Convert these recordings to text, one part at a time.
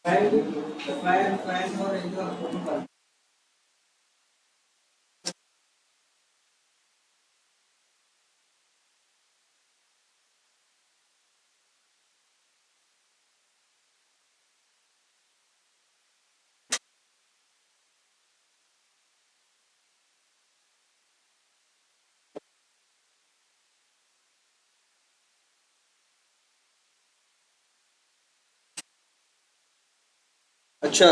Fan और इनका अच्छा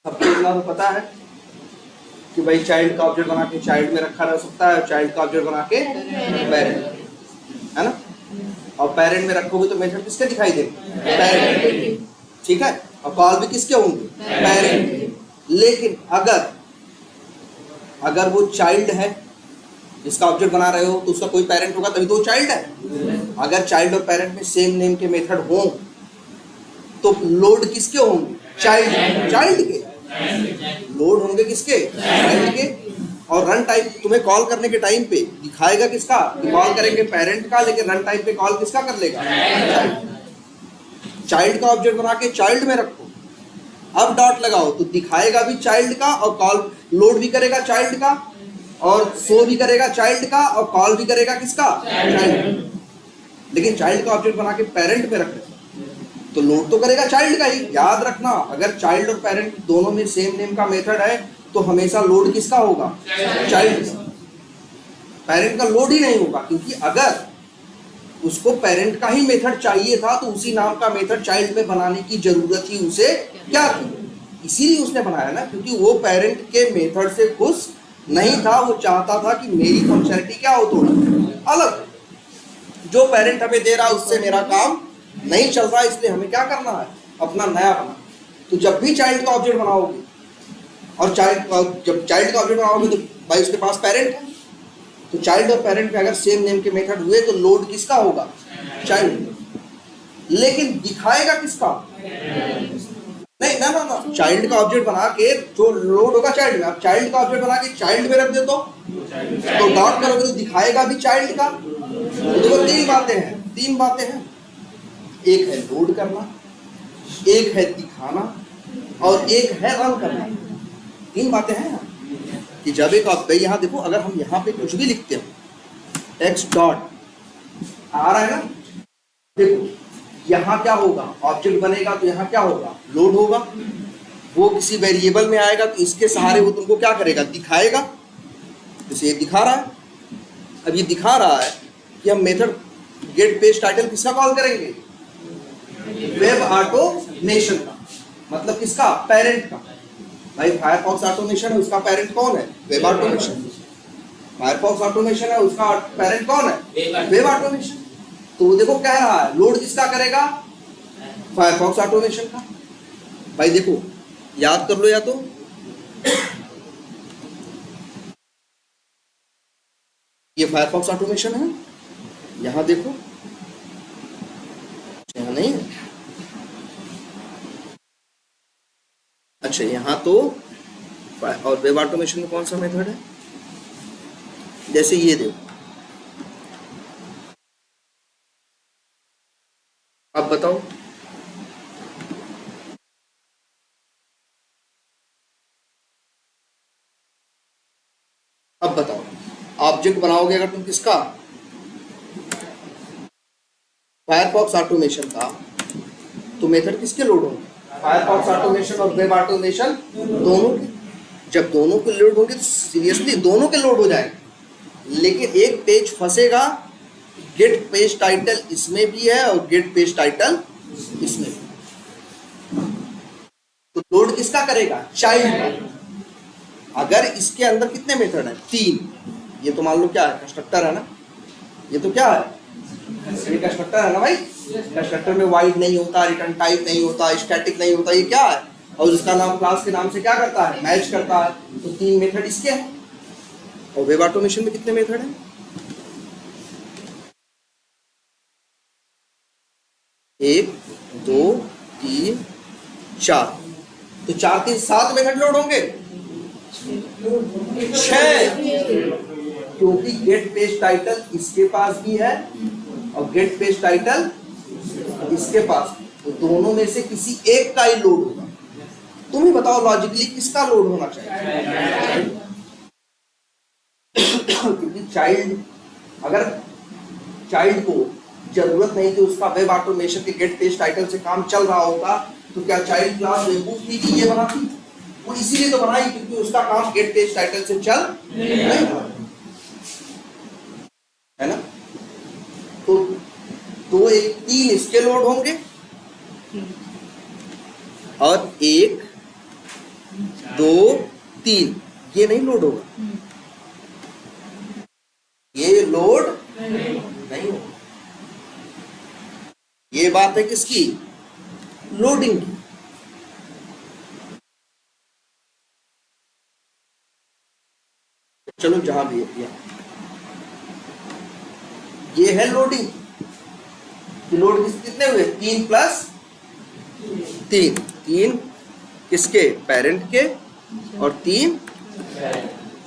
सबको इतना तो पता है कि भाई चाइल्ड का ऑब्जेक्ट बना के चाइल्ड में रखा रह सकता है और चाइल्ड का ऑब्जेक्ट बना के पेरेंट, है ना। और पेरेंट में रखोगे तो मेथड किसके दिखाई देंगे? पेरेंट, ठीक है। और कॉल भी किसके होंगे? पेरेंट। लेकिन अगर अगर वो चाइल्ड है जिसका ऑब्जेक्ट बना रहे हो तो उसका कोई पेरेंट होगा तभी तो वो चाइल्ड है। अगर चाइल्ड और पेरेंट में सेम नेम के मेथड हो तो लोड किसके होंगे? चाइल्ड के। लोड होंगे किसके? चाइल्ड के। और रन टाइम तुम्हें कॉल करने के टाइम पे दिखाएगा किसका? कॉल करेंगे पेरेंट का, लेकिन रन टाइम पे कॉल किसका कर लेगा? चाइल्ड का ऑब्जेक्ट बना के चाइल्ड में रखो, अब डॉट लगाओ तो दिखाएगा भी चाइल्ड का और कॉल लोड भी करेगा चाइल्ड का और शो भी करेगा चाइल्ड का और कॉल भी करेगा किसका? चाइल्ड। लेकिन चाइल्ड का ऑब्जेक्ट बना के पेरेंट में रखे तो लोड तो करेगा चाइल्ड का ही। याद रखना, अगर चाइल्ड और पेरेंट दोनों में सेम नेम का मेथड है तो हमेशा लोड किसका होगा? चाइल्ड का। पेरेंट का लोड ही नहीं होगा, क्योंकि अगर उसको पेरेंट का ही मेथड चाहिए था तो उसी नाम का मेथड चाइल्ड में बनाने की जरूरत ही उसे क्या थी? इसीलिए उसने बनाया ना, क्योंकि वो पेरेंट के मेथड से खुश नहीं था। वो चाहता था कि मेरी फंक्शनलिटी क्या हो, थोड़ा अलग। जो पेरेंट हमें दे रहा है उससे मेरा काम नहीं चल रहा, इसलिए हमें क्या करना है? अपना नया बना। तो जब भी चाइल्ड का ऑब्जेक्ट बनाओगे और जब चाइल्ड का ऑब्जेक्ट बनाओगे तो भाई उसके पास पेरेंट है, तो चाइल्ड और पेरेंट में अगर सेम नेम के मेथड हुए तो लोड किसका होगा? चाइल्ड। लेकिन दिखाएगा किसका? नहीं ना ना ना, चाइल्ड का ऑब्जेक्ट बना के जो लोड होगा चाइल्ड में। अब चाइल्ड का ऑब्जेक्ट बना के चाइल्ड में रख दे तो डॉट करोगे तो दिखाएगा भी चाइल्ड का। तो देखो तीन बातें हैं। एक है लोड करना, एक है दिखाना और एक है रन करना। तीन बातें हैं कि जब एक यहाँ देखो, अगर हम यहाँ पे कुछ भी लिखते हो एक्स डॉट आ रहा है ना, देखो यहाँ क्या होगा? ऑब्जेक्ट बनेगा तो यहाँ क्या होगा? लोड होगा। वो किसी वेरिएबल में आएगा तो इसके सहारे वो तुमको क्या करेगा? दिखाएगा। जैसे ये दिखा रहा है, अब ये दिखा रहा है कि हम मेथड गेट पेज टाइटल किसका कॉल करेंगे? वेब ऑटोमेशन का। मतलब किसका? पेरेंट का। भाई फायरफॉक्स ऑटोमेशन है, उसका पेरेंट कौन है? Web automation. फायरफॉक्स ऑटोमेशन है, उसका पेरेंट कौन है? Web automation. तो वो देखो कह रहा है लोड किसका करेगा? फायरफॉक्स ऑटोमेशन का। भाई देखो याद कर लो, या तो ये फायरफॉक्स ऑटोमेशन है, यहां देखो यहाँ नहीं है। अच्छा यहाँ तो, और वेब ऑटोमेशन में कौन सा मेथड है? जैसे ये देखो, अब बताओ ऑब्जेक्ट बनाओगे अगर तुम किसका? फायरफॉक्स ऑटोमेशन का, तो मेथड किसके लोड होंगे? फायरफॉक्स ऑटोमेशन और वेब ऑटोमेशन दोनों के। जब दोनों के लोड होंगे तो सीरियसली दोनों के लोड हो जाएंगे, लेकिन एक पेज फंसेगा। गेट पेज टाइटल इसमें भी है और गेट पेज टाइटल इसमें भी। तो लोड किसका करेगा? चाइल्ड का। अगर इसके अंदर कितने मेथड हैं? 3। ये तो मान लो क्या है? कंस्ट्रक्टर है ना। ये तो क्या है? ये कंस्ट्रक्टर है ना भाई। कंस्ट्रक्टर में वाइड नहीं होता, रिटर्न टाइप नहीं होता, स्टैटिक नहीं होता। ये क्या है? और उसका नाम क्लास के नाम से क्या करता है? मैच करता है। तो 3 मेथड इसके हैं। और वेब ऑटोमेशन में कितने मेथड हैं? 1 2 3 4। तो 4 3 7 मेथड लोड होंगे। 6, क्योंकि गेट पेज टाइटल इसके पास भी है और गेट पेज टाइटल इसके पास, तो दोनों में से किसी एक का ही लोड होगा। तुम ही बताओ लॉजिकली किसका लोड होना चाहिए? क्योंकि चाइल्ड, अगर चाइल्ड को जरूरत नहीं थी उसका वेब ऑटोमेशन के गेट पेज टाइटल से काम चल रहा होता, तो क्या चाइल्ड क्लास बेवकूफ थी कि ये बनाती? वो इसीलिए तो बनाई क्योंकि उसका काम गेट पेज टाइटल से चल नहीं रहा है ना। तो दो एक तीन इसके लोड होंगे और एक दो तीन ये नहीं लोड होगा, ये लोड नहीं होगा। ये बात है किसकी? लोडिंग की। चलो जहां भी है, ये है लोडिंग। लोड कितने हुए? 3 प्लस 3, 3 किसके? पेरेंट के, और 3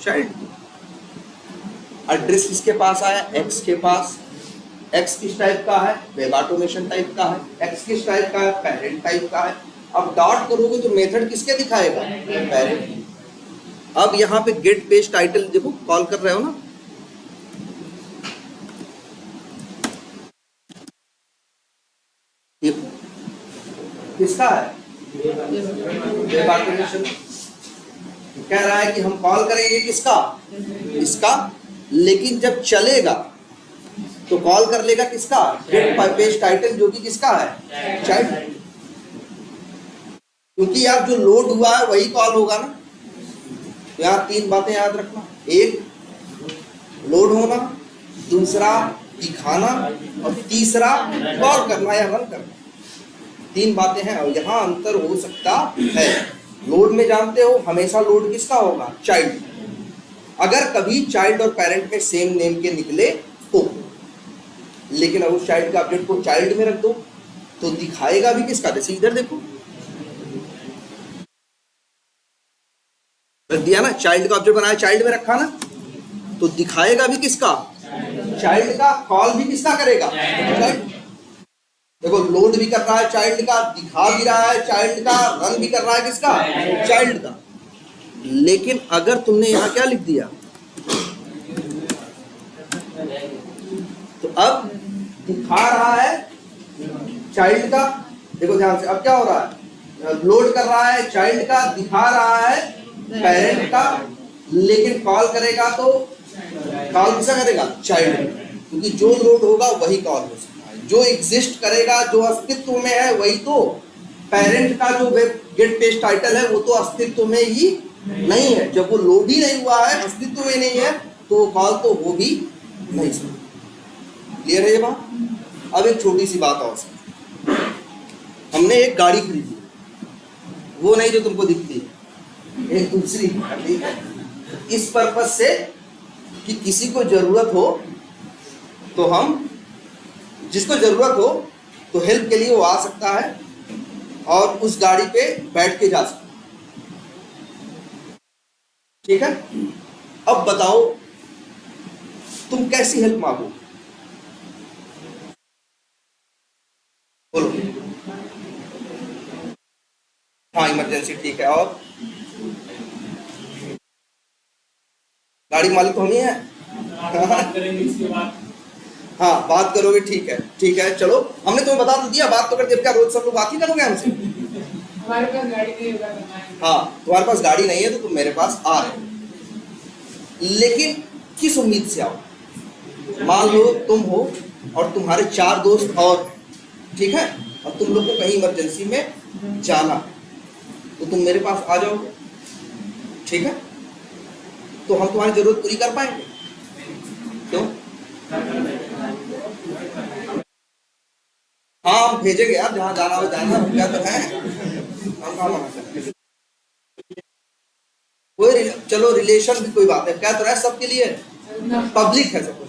चाइल्ड के। एड्रेस किसके पास आया? एक्स के पास। एक्स किस टाइप का है? वेब ऑटोमेशन टाइप का है। एक्स किस टाइप का है? पेरेंट टाइप का है। अब डॉट करोगे तो मेथड किसके दिखाएगा? पेरेंट। अब यहाँ पे गेट पेज टाइटल देखो, कॉल कर रहे हो ना, ये किसका है? Web automation. कह रहा है कि हम कॉल करेंगे किसका? इसका। लेकिन जब चलेगा तो कॉल कर लेगा किसका? गेट पेज टाइटल, जो कि किसका है? चाइल्ड। क्योंकि यार जो लोड हुआ है वही कॉल होगा ना। तो यार 3 बातें याद रखना, एक लोड होना, दूसरा दिखाना, और तीसरा कॉल करना या रन करना। 3 बातें हैं, और यहाँ अंतर हो सकता है। लोड में जानते हो हमेशा लोड किसका होगा? चाइल्ड। अगर कभी चाइल्ड और पेरेंट में सेम नेम के निकले तो, लेकिन अब उस चाइल्ड का ऑब्जेक्ट को चाइल्ड में रख दो तो दिखाएगा भी किसका? जैसे इधर देखो, रख दिया ना, चाइल्ड का ऑब्जेक्ट बनाया, चाइल्ड में रखा ना, तो दिखाएगा भी किसका? चाइल्ड का। कॉल भी किसका करेगा? चाइल्ड। देखो लोड भी कर रहा है चाइल्ड का, दिखा भी रहा है चाइल्ड का, रन भी कर रहा है किसका? चाइल्ड का। लेकिन अगर तुमने यहाँ क्या लिख दिया, तो अब दिखा रहा है चाइल्ड का। देखो ध्यान से, अब क्या हो रहा है? लोड कर रहा है चाइल्ड का, दिखा रहा है पेरेंट का, लेकिन कॉल करेगा तो कॉल किसका करेगा? चाइल्ड। क्योंकि जो लोड होगा वही कॉल हो सकता है, जो एग्जिस्ट करेगा, जो अस्तित्व में है वही तो। पेरेंट का जो वेब गेट पेज टाइटल है वो तो अस्तित्व में ही नहीं है। जब वो लोड ही नहीं हुआ है, अस्तित्व में नहीं है, तो कॉल तो हो भी नहीं सकता। क्लियर है ये बात? अब एक छोटी सी बात और, हमने एक गाड़ी खरीदी, वो नहीं जो तुमको दिखती है, एक दूसरी, ठीक है? इस पर्पज से कि किसी को जरूरत हो तो हम, जिसको जरूरत हो तो हेल्प के लिए वो आ सकता है और उस गाड़ी पे बैठ के जा सकता है। ठीक है? अब बताओ तुम कैसी हेल्प मांगो? बोलो। हाँ इमरजेंसी, ठीक है। और गाड़ी मालिक तो हम ही है। हाँ बात करोगे, ठीक है, ठीक है, चलो हमने तुम्हें बता तो दिया, बात तो कर दी। क्या रोज सब लोग बात ही करोगे हमसे? हमारे पास गाड़ी नहीं होगा। हाँ तुम्हारे पास गाड़ी नहीं है तो तुम मेरे पास आ रहे हो, लेकिन किस उम्मीद से आओ? मान लो तुम हो और तुम्हारे 4 दोस्त और, ठीक है, और तुम लोग को कहीं इमरजेंसी में जाना, तो तुम मेरे पास आ जाओगे, ठीक है? तो हम तुम्हारी जरूरत पूरी कर पाएंगे? क्यों? हाँ हम भेजेंगे यार, जहां जाना हो जाना, क्या तो है, हम कहाँ मना करें। कोई चलो रिलेशन भी कोई बात है, क्या तो है, सबके लिए पब्लिक है सब कुछ।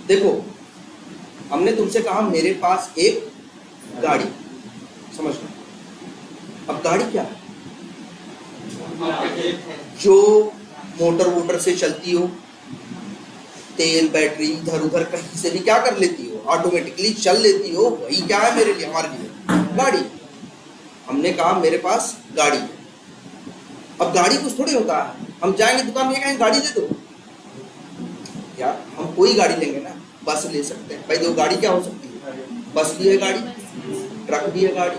देखो हमने तुमसे कहा मेरे पास एक गाड़ी, समझ लो। अब गाड़ी क्या है? जो मोटर वोटर से चलती हो, तेल बैटरी इधर उधर कहीं से भी क्या कर लेती हो, ऑटोमेटिकली चल लेती हो। वही क्या है मेरे लिए, हमारे लिए गाड़ी। हमने कहा मेरे पास गाड़ी है। अब गाड़ी कुछ थोड़ी होता है, हम जाएंगे दुकान में कहेंगे गाड़ी दे दो, या हम कोई गाड़ी लेंगे ना, बस ले सकते हैं भाई। दो गाड़ी क्या हो सकती है, बस भी है गाड़ी, ट्रक भी है गाड़ी,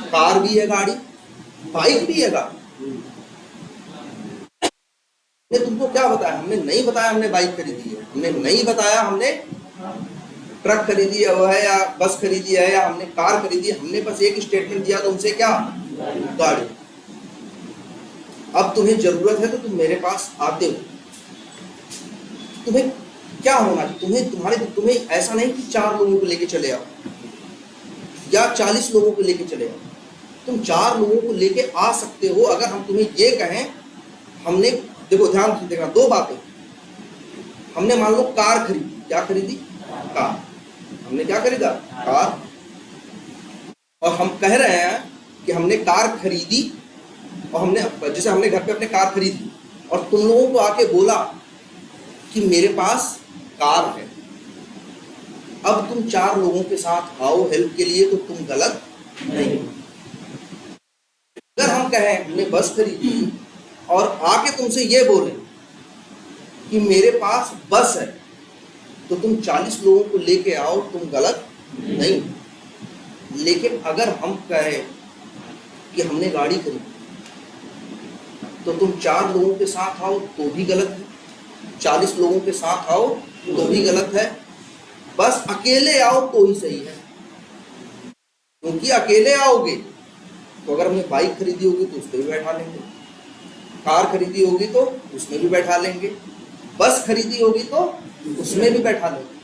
कार भी है गाड़ी, बाइक भी है गाड़ी। हमने तुमको क्या बताया, हमने नहीं बताया हमने बाइक खरीदी है, हमने नहीं बताया हमने ट्रक खरीदी है वो है या बस खरीदी है या हमने कार खरीदी है। हमने बस एक स्टेटमेंट दिया तुमसे, क्या, गाड़ी। अब तुम्हें जरूरत है तो तुम मेरे पास आते हो, तुम्हें क्या होना चाहिए, तुम्हें ऐसा नहीं कि 4 लोगों को लेके चले आओ या 40 लोगों को लेके चले आओ। तुम 4 लोगों को लेके आ सकते हो। अगर हम तुम्हें ये कहें, हमने देखो ध्यान से देखना, 2 बातें। हमने मान लो कार खरीदी, क्या खरीदी, कार। हमने क्या खरीदा, कार। और हम कह रहे हैं कि हमने कार खरीदी, और हमने जैसे हमने घर पे अपने कार खरीदी और तुम लोगों को आके बोला कि मेरे पास कार है। अब तुम 4 लोगों के साथ आओ हेल्प के लिए, तो तुम गलत नहीं। अगर हम कहें हमने बस खरीदी और आके तुमसे ये बोले कि मेरे पास बस है, तो तुम 40 लोगों को लेके आओ, तुम गलत नहीं। लेकिन अगर हम कहें कि हमने गाड़ी खरीदी, तो तुम 4 लोगों के साथ आओ तो भी गलत है, 40 लोगों के साथ आओ तो भी गलत है, बस अकेले आओ तो ही सही है। क्योंकि अकेले आओगे तो अगर हमने बाइक खरीदी होगी तो उसमें भी बैठा लेंगे, कार खरीदी होगी तो उसमें भी बैठा लेंगे, बस खरीदी होगी तो उसमें भी बैठा लेंगे।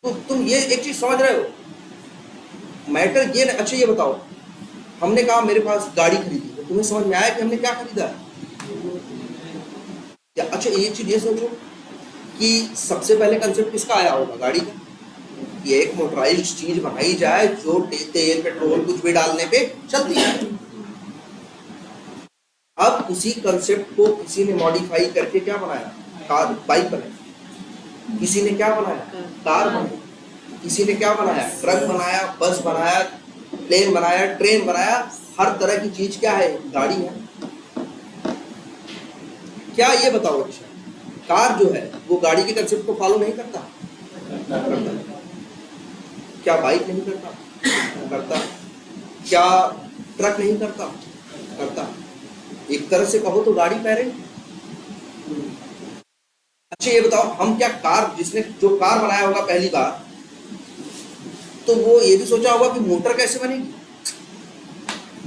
तो तुम ये एक चीज समझ रहे हो, मैटर ये। अच्छा ये बताओ, हमने कहा मेरे पास गाड़ी खरीदी, तो तुम्हें समझ में आया कि हमने क्या खरीदा है? अच्छा ये चीज ये सोचो कि सबसे पहले कंसेप्ट किसका आया होगा, गाड़ी का। ये एक मोटराइज्ड चीज बनाई जाए जो तेल पेट्रोल कुछ भी डालने पे चलती है। अब उसी कंसेप्ट को किसी ने मॉडिफाई करके क्या बनाया, कार, बाइक बनाई। किसी ने क्या बनाया, कार बनाई। किसी ने क्या बनाया, ट्रक बनाया, बस बनाया, प्लेन बनाया, ट्रेन बनाया। हर तरह की चीज क्या है, गाड़ी है। क्या ये बताओ, अच्छा कार जो है वो गाड़ी के कंसेप्ट को फॉलो नहीं करता? क्या बाइक नहीं करता? क्या ट्रक नहीं करता? एक तरह से कहो तो गाड़ी पेरेंट। अच्छा ये बताओ, हम क्या कार, जिसने जो कार बनाया होगा पहली बार, तो वो ये भी सोचा होगा कि मोटर कैसे बनेगी?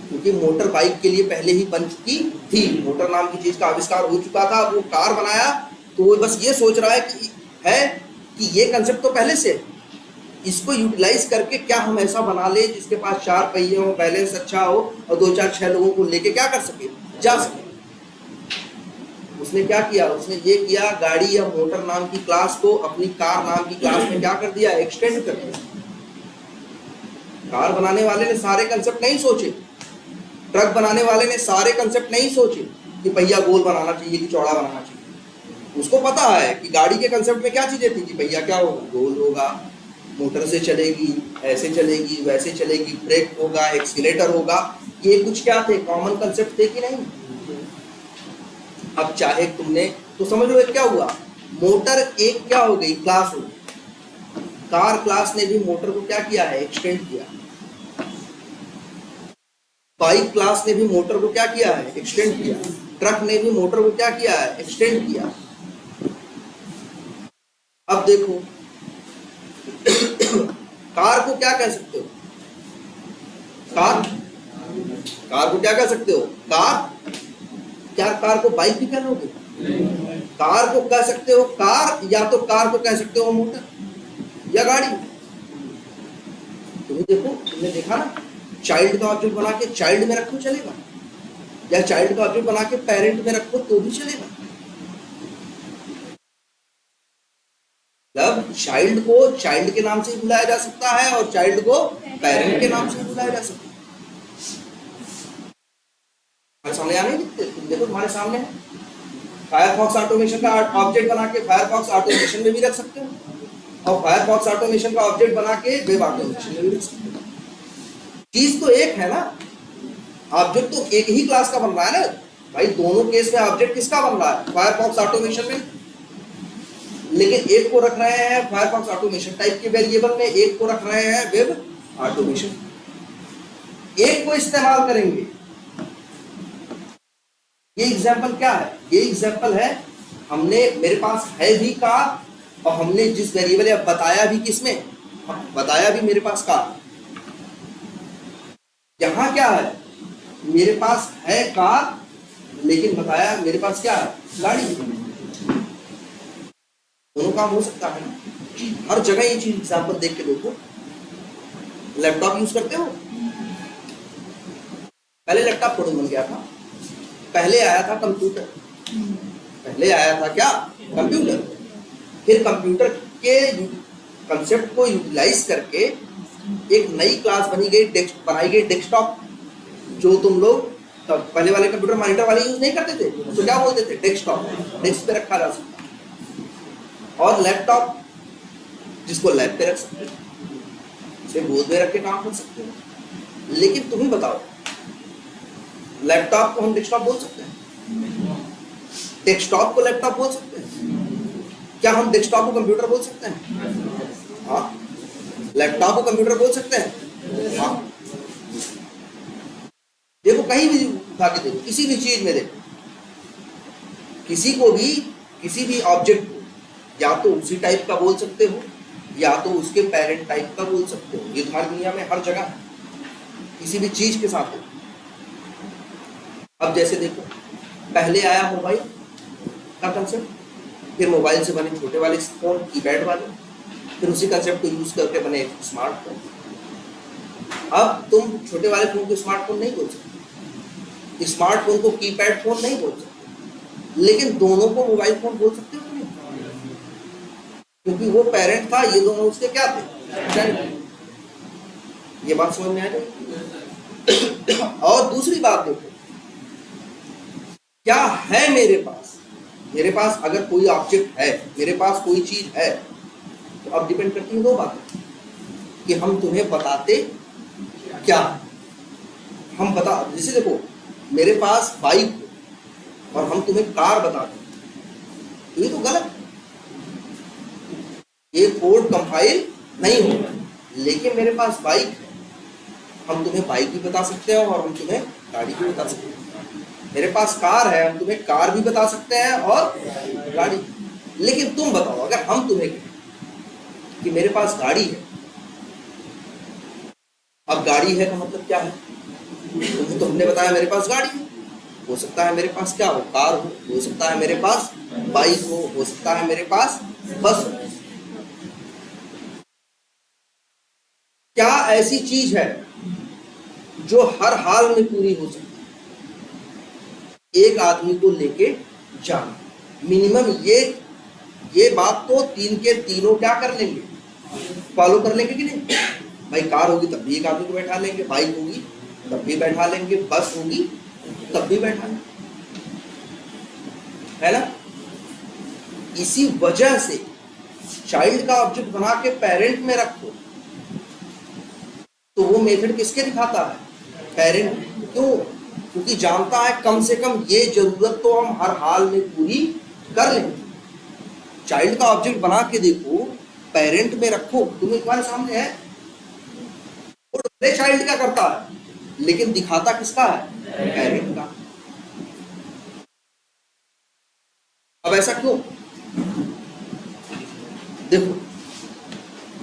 क्योंकि मोटर बाइक के लिए पहले ही बन चुकी थी, मोटर नाम की चीज का आविष्कार हो चुका था। वो कार बनाया तो वो बस ये सोच रहा है कि ये कंसेप्ट तो पहले से, इसको यूटिलाइज करके क्या हम ऐसा बना ले जिसके पास 4 पहिए हो, बैलेंस अच्छा हो और 2-4-6 लोगों को लेके क्या कर सके, जा सके। उसने क्या किया, उसने ये किया, गाड़ी या मोटर नाम की क्लास को अपनी कार नाम की क्लास में क्या कर दिया, एक्सटेंड कर दिया। कार बनाने वाले ने सारे कंसेप्ट नहीं सोचे, ट्रक बनाने वाले ने सारे कंसेप्ट नहीं सोचे कि पहिया गोल बनाना चाहिए कि चौड़ा बनाना चाहिए। उसको पता है कि गाड़ी के कंसेप्ट में क्या चीजें थी, कि पहिया क्या होगा, गोल होगा, मोटर से चलेगी, ऐसे चलेगी, वैसे चलेगी, ब्रेक होगा, एक्सीलेटर होगा। ये कुछ क्या थे, कॉमन कंसेप्ट थे कि नहीं? अब चाहे तुमने तो समझ लो क्या हुआ, मोटर एक क्या हो गई, क्लास हो गई। कार क्लास ने भी मोटर को क्या किया है, एक्सटेंड किया। बाइक क्लास ने भी मोटर को क्या किया है, एक्सटेंड किया। ट्रक ने भी मोटर को क्या किया है, एक्सटेंड किया। अब देखो कार को क्या कह सकते हो, कार को क्या कह सकते हो, क्या कार को बाइक भी कह लोगे? कार को कह सकते हो कार, या तो कार को कह सकते हो मोटर या गाड़ी। तुम्हें देखो, तुमने देखा ना, चाइल्ड का ऑब्जेक्ट बना के चाइल्ड में रखो चलेगा, या चाइल्ड का ऑब्जेक्ट बना के पेरेंट में रखो तो भी चलेगा। मतलब चाइल्ड को चाइल्ड के नाम से बुलाया जा सकता है और चाइल्ड को पेरेंट के नाम से बुलाया जा सकता है। हमारे सामने आने दिखते, तुम देखो तुम्हारे सामने है। फायरफॉक्स ऑटोमेशन का ऑब्जेक्ट बना के फायरफॉक्स ऑटोमेशन में भी रख सकते हो और फायरफॉक्स ऑटोमेशन का ऑब्जेक्ट बना के वेब ऑटोमेशन में भी रख सकते हो। चीज तो एक है ना, ऑब्जेक्ट तो एक ही क्लास का बन रहा है ना भाई। दोनों केस में ऑब्जेक्ट किसका बन रहा है? फायरफॉक्स ऑटोमेशन में। लेकिन एक को रख रहे हैं फायरफॉक्स ऑटोमेशन टाइप के वेरिएबल में, एक को रख रहे हैं वेब ऑटोमेशन। एक को इस्तेमाल करेंगे। ये एग्जांपल क्या है? ये एग्जांपल है हमने मेरे पास है भी कार और हमने जिस वेरिएबल है बताया भी किसमें, बताया भी मेरे पास कार। यहां क्या है? मेरे पास है कार लेकिन बताया मेरे पास क्या है? गाड़ी। दोनों काम हो सकता है ना। हर जगह ये चीज एग्जांपल देख के देखो। लैपटॉप यूज करते हो? पहले लैपटॉप थोड़ा बन गया था, पहले आया था कंप्यूटर। पहले आया था क्या? कंप्यूटर। फिर कंप्यूटर के कंसेप्ट को यूटिलाइज करके एक नई क्लास बनाई गई डेस्कटॉप, जो तुम लोग पहले वाले कंप्यूटर मॉनिटर वाले यूज नहीं करते थे, तो क्या बोलते थे? डेस्कटॉप। डेस्क पे रखा जा सकता। और लैपटॉप जिसको लैब पे रख सकते हो, उसे गोद में रख के काम कर सकते हो। लेकिन तुम ही बताओ, लैपटॉप को हम डेस्कटॉप बोल सकते हैं? डेस्कटॉप को लैपटॉप बोल सकते हैं? क्या हम डेस्कटॉप को कंप्यूटर बोल सकते हैं? हाँ। लैपटॉप को कंप्यूटर बोल सकते हैं? हाँ। देखो कहीं भी उठा के देखो, किसी भी चीज में देखो, किसी को भी किसी भी ऑब्जेक्ट को या तो उसी टाइप का बोल सकते हो या तो उसके पेरेंट टाइप का बोल सकते हो। ये तुम्हारी दुनिया में हर जगह है, किसी भी चीज के साथ हो। अब जैसे देखो, पहले आया मोबाइल का कंसेप्ट, फिर मोबाइल से बने छोटे वाले फोन कीपैड वाले, फिर उसी कंसेप्ट को यूज करके बने स्मार्टफोन। अब तुम छोटे वाले फोन को स्मार्टफोन नहीं बोल सकते, स्मार्टफोन को कीपैड फोन नहीं बोल सकते, लेकिन दोनों को मोबाइल फोन बोल सकते हो नहीं, क्योंकि वो पेरेंट था, ये दोनों उसके क्या थे? ये बात समझ में आ गई? और दूसरी बात देखो, क्या है मेरे पास? मेरे पास अगर कोई ऑब्जेक्ट है, मेरे पास कोई चीज है, तो अब डिपेंड करती है दो बातें कि हम तुम्हें बताते क्या है। हम बता, जैसे देखो मेरे पास बाइक हो और हम तुम्हें कार बता दें, तो ये तो गलत है, ये कोड कंपाइल नहीं होगा। लेकिन मेरे पास बाइक है, हम तुम्हें बाइक भी बता सकते हैं और हम तुम्हें गाड़ी भी बता सकते हैं। मेरे पास कार है, हम तुम्हें कार भी बता सकते हैं और गाड़ी। लेकिन तुम बताओ, अगर हम तुम्हें कहें कि मेरे पास गाड़ी है, अब गाड़ी है का मतलब क्या है? तुम्हें तो हमने बताया मेरे पास गाड़ी है। हो सकता है मेरे पास क्या हो? कार हो सकता है मेरे पास बाइक हो सकता है मेरे पास बस हो। क्या ऐसी चीज है जो हर हाल में पूरी हो सकती है? एक आदमी को लेके जाना, मिनिमम ये बात तो तीन के तीनों क्या कर लेंगे? फॉलो कर लेंगे कि नहीं? भाई कार होगी तब भी एक आदमी को बैठा लेंगे, बाइक होगी तब भी बैठा लेंगे, बस होगी तब भी बैठा लेंगे, है ना? इसी वजह से चाइल्ड का ऑब्जेक्ट बना के पेरेंट में रखो, तो वो मेथड किसके दिखाता है? पेरेंट। क्यों? क्योंकि जानता है कम से कम ये जरूरत तो हम हर हाल में पूरी कर लेंगे। चाइल्ड का ऑब्जेक्ट बना के देखो, पेरेंट में रखो, तुम्हें तुम्हारे सामने है, वो चाइल्ड का करता है लेकिन दिखाता किसका है? पेरेंट का। अब ऐसा क्यों? देखो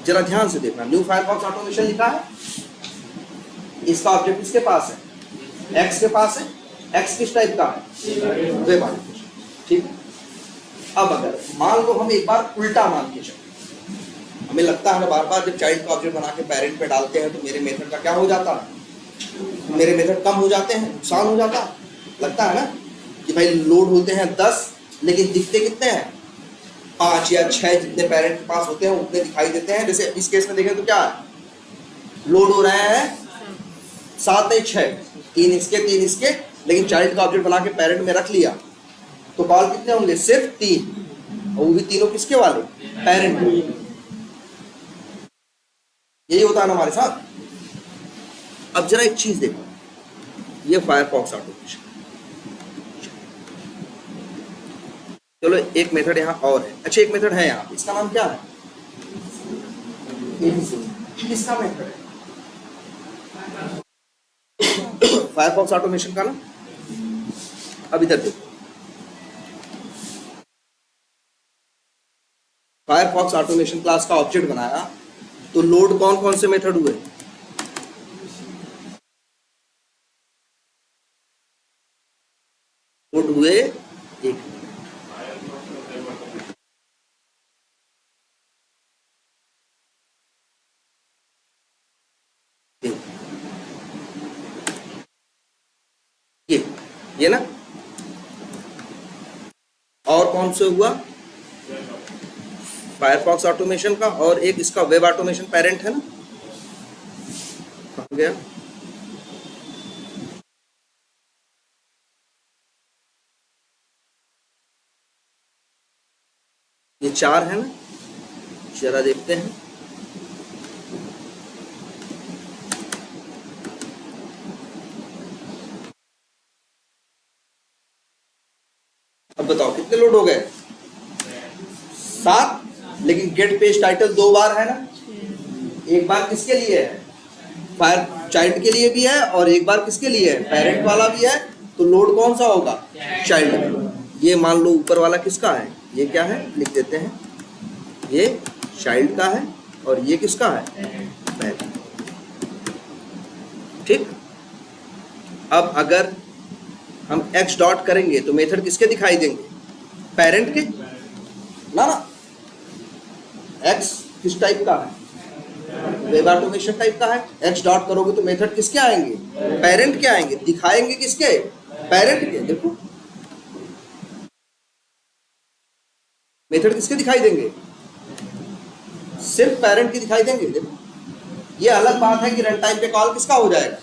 जरा ध्यान से देखना, न्यू फायरफॉक्स ऑटोमेशन लिखा है, इसका ऑब्जेक्ट किसके पास है? एक्स के पास है। एक्स किस टाइप का है? Web application. ठीक है। अब अगर मान लो हम एक बार उल्टा मान के चले, हमें लगता है ना बार बार जब चाइल्ड का ऑब्जेक्ट बना के पेरेंट पे डालते हैं तो मेरे मेथड का क्या हो जाता है? मेरे मेथड कम हो जाते हैं, नुकसान हो जाता है। लगता है ना कि भाई लोड होते हैं 10 लेकिन दिखते कितने हैं? 5 या 6 जितने पेरेंट के पास होते हैं उतने दिखाई देते हैं। जैसे इस केस में देखें तो क्या है? लोड हो रहे हैं 7 नहीं 6, 3 इसके 3 इसके, लेकिन चाइल्ड का ऑब्जेक्ट बना के पेरेंट में रख लिया तो कॉल कितने होंगे? सिर्फ 3, और वो भी तीनों किसके वाले? पेरेंट। यही होता है ना हमारे साथ। अब जरा एक चीज देखो, ये फायरफॉक्स ऑटोमेशन। चलो एक मेथड यहाँ और है। अच्छा एक मेथड है यहाँ, इसका नाम क्या है? किसका मेथड है? फायरफॉक्स ऑटोमेशन का ना। अब इधर देखो, फायरफॉक्स ऑटोमेशन क्लास का ऑब्जेक्ट बनाया, तो लोड कौन कौन से मेथड हुए? लोड हुए एक। ये ना। और कौन से हुआ? फायरफॉक्स ऑटोमेशन का, और एक इसका वेब ऑटोमेशन पेरेंट है ना। कहाँ गया? ये 4 है ना, जरा देखते हैं। अब बताओ कितने लोड हो गए? 7। लेकिन गेट पेज टाइटल 2 बार है ना। एक बार किसके लिए है? फायर चाइल्ड के लिए भी है, और एक बार किसके लिए है? पेरेंट वाला भी है। तो लोड कौन सा होगा? चाइल्ड का। ये मान लो ऊपर वाला किसका है? ये क्या है? लिख देते हैं, ये चाइल्ड का है, और ये किसका है? पेरेंट। ठीक। अब अगर हम एक्स डॉट करेंगे तो मेथड किसके दिखाई देंगे? पेरेंट के ना। एक्स किस टाइप का है? वेब ऑटोमेशन टाइप का है। एक्स डॉट करोगे तो मेथड किसके आएंगे? पेरेंट के आएंगे। दिखाएंगे किसके? पेरेंट के। देखो मेथड किसके दिखाई देंगे? सिर्फ पेरेंट के दिखाई देंगे। देखो ये अलग बात है कि रन टाइम पे कॉल किसका हो जाएगा?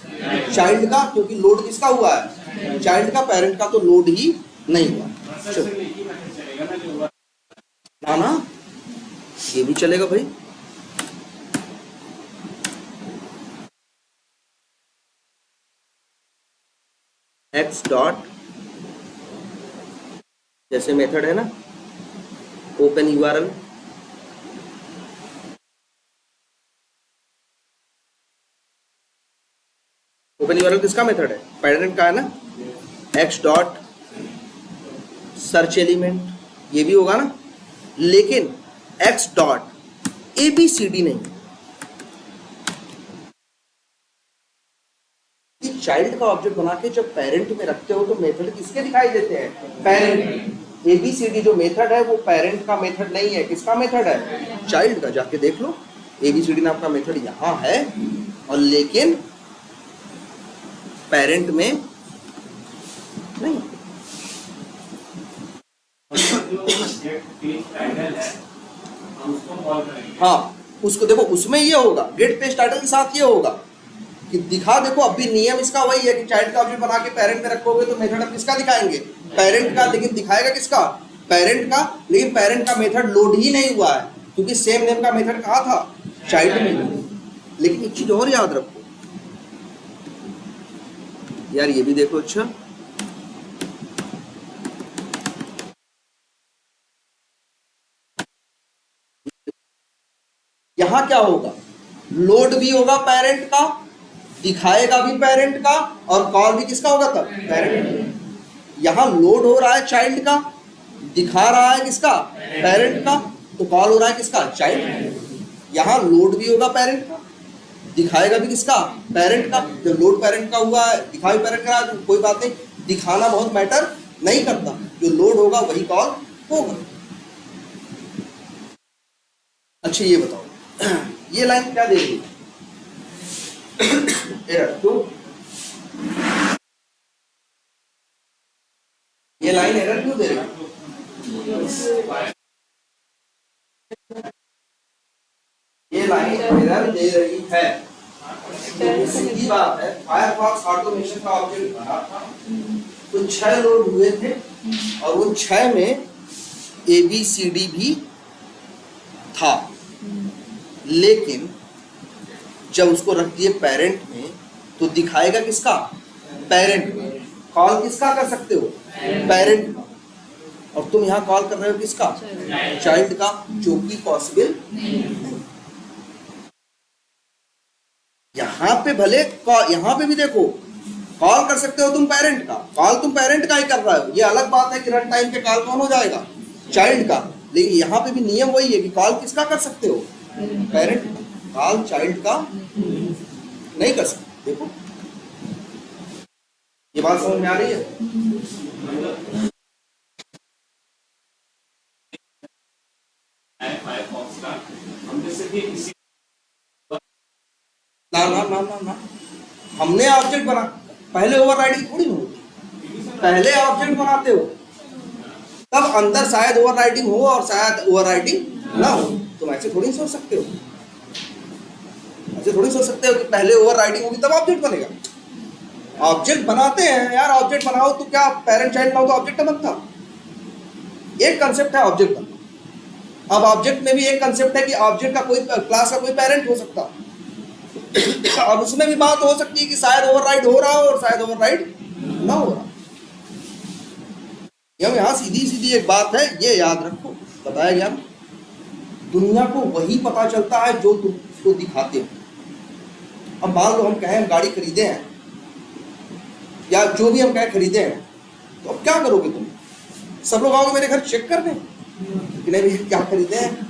चाइल्ड का, क्योंकि लोड किसका हुआ है? चाइल्ड का। पेरेंट का तो लोड ही नहीं हुआ। ना ये भी चलेगा भाई। एक्स डॉट जैसे मेथड है ना, ओपन यूआरएल, ओपन यूआरएल किसका मेथड है? पेरेंट का है ना। एक्स डॉट सर्च एलिमेंट, ये भी होगा ना। लेकिन एक्स डॉट एबीसीडी नहीं। चाइल्ड का ऑब्जेक्ट बना के जब पेरेंट में रखते हो तो मेथड किसके दिखाई देते हैं? पेरेंट। एबीसीडी जो मेथड है वो पेरेंट का मेथड नहीं है। किसका मेथड है? चाइल्ड का। जाके देख लो, एबीसीडी नाम का मेथड यहाँ है, और लेकिन पेरेंट में नहीं। हाँ उसको देखो, उसमें ये होगा, गेट पेज टाइटल के साथ ये होगा कि दिखा। देखो अब भी नियम इसका वही है कि चाइल्ड का ऑब्जेक्ट बना के पेरेंट में रखोगे तो मेथड अब किसका दिखाएंगे? पेरेंट का। लेकिन दिखाएगा किसका? पेरेंट का। लेकिन पेरेंट का मेथड लोड ही नहीं हुआ है, क्योंकि सेम नेम का मेथड कहाँ था? चाइल्ड में। लेकिन एक चीज और याद रखो यार, ये भी देखो। अच्छा यहां क्या होगा? लोड भी होगा पेरेंट का, दिखाएगा भी पेरेंट का, और कॉल भी किसका होगा तब? पेरेंट। यहां लोड हो रहा है चाइल्ड का, दिखा रहा है किसका? पेरेंट का। तो कॉल हो रहा है किसका? चाइल्ड। यहां लोड भी होगा पेरेंट का, दिखाएगा भी किसका? पेरेंट का। जब लोड पेरेंट का हुआ है, दिखा भी पेरेंट का, तो कोई बात नहीं, दिखाना बहुत मैटर नहीं करता। जो लोड होगा वही कॉल होगा। अच्छा ये बताओ, ये लाइन क्या दे रही है? एरर। क्यों ये लाइन एरर क्यों दे रही है? ये लाइन एरर दे रही है, सीधी बात है। फायरफॉक्स ऑटोमेशन का ऑब्जेक्ट बना था, तो 6 लोड हुए थे और वो 6 में ABCD भी था, लेकिन जब उसको रख दिए पेरेंट में तो दिखाएगा किसका? पेरेंट में। कॉल किसका कर सकते हो? पेरेंट का। और तुम यहाँ कॉल कर रहे हो किसका? चाइल्ड का, जो कि पॉसिबल। यहाँ पे भले यहाँ पे भी देखो, कॉल कर सकते हो तुम पेरेंट का, कॉल तुम पेरेंट का ही कर रहे हो। ये अलग बात है कि रन टाइम पे कॉल कौन हो जाएगा? चाइल्ड का। लेकिन यहाँ पे भी नियम वही है कि कॉल किसका कर सकते हो? पेरेंट का। कॉल चाइल्ड का नहीं कर सकते। देखो ये बात समझ में आ रही है? ना ना ना ना ना, हमने ऑब्जेक्ट बना, पहले ओवरराइडिंग थोड़ी होती। पहले ऑब्जेक्ट बनाते हो तब अंदर शायद ओवरराइडिंग हो और शायद ओवरराइडिंग ना हो। तुम ऐसे थोड़ी सोच सकते हो, ऐसे थोड़ी सोच सकते हो कि पहले ओवरराइडिंग होगी तब ऑब्जेक्ट बनेगा। ऑब्जेक्ट बनाते हैं यार, ऑब्जेक्ट बनाओ तो क्या पेरेंट चाइल्ड ना हो तो ऑब्जेक्ट बनता? एक कंसेप्ट है ऑब्जेक्ट बनना। अब ऑब्जेक्ट में भी एक कंसेप्ट है कि ऑब्जेक्ट का कोई क्लास का कोई पेरेंट हो सकता। अब उसमें भी बात हो सकती है कि शायद ओवरराइड हो रहा हो और शायद ओवरराइड ना हो रहा। यहाँ सीधी सीधी एक बात है, ये याद रखो, बताया गया ना, दुनिया को वही पता चलता है जो तुम उसको दिखाते हो। अब मान लो हम कहें हम गाड़ी खरीदे हैं या जो भी हम कहें खरीदे हैं, तो अब क्या करोगे तुम? सब लोग आओगे मेरे घर चेक करने कि नहीं भैया क्या खरीदे हैं?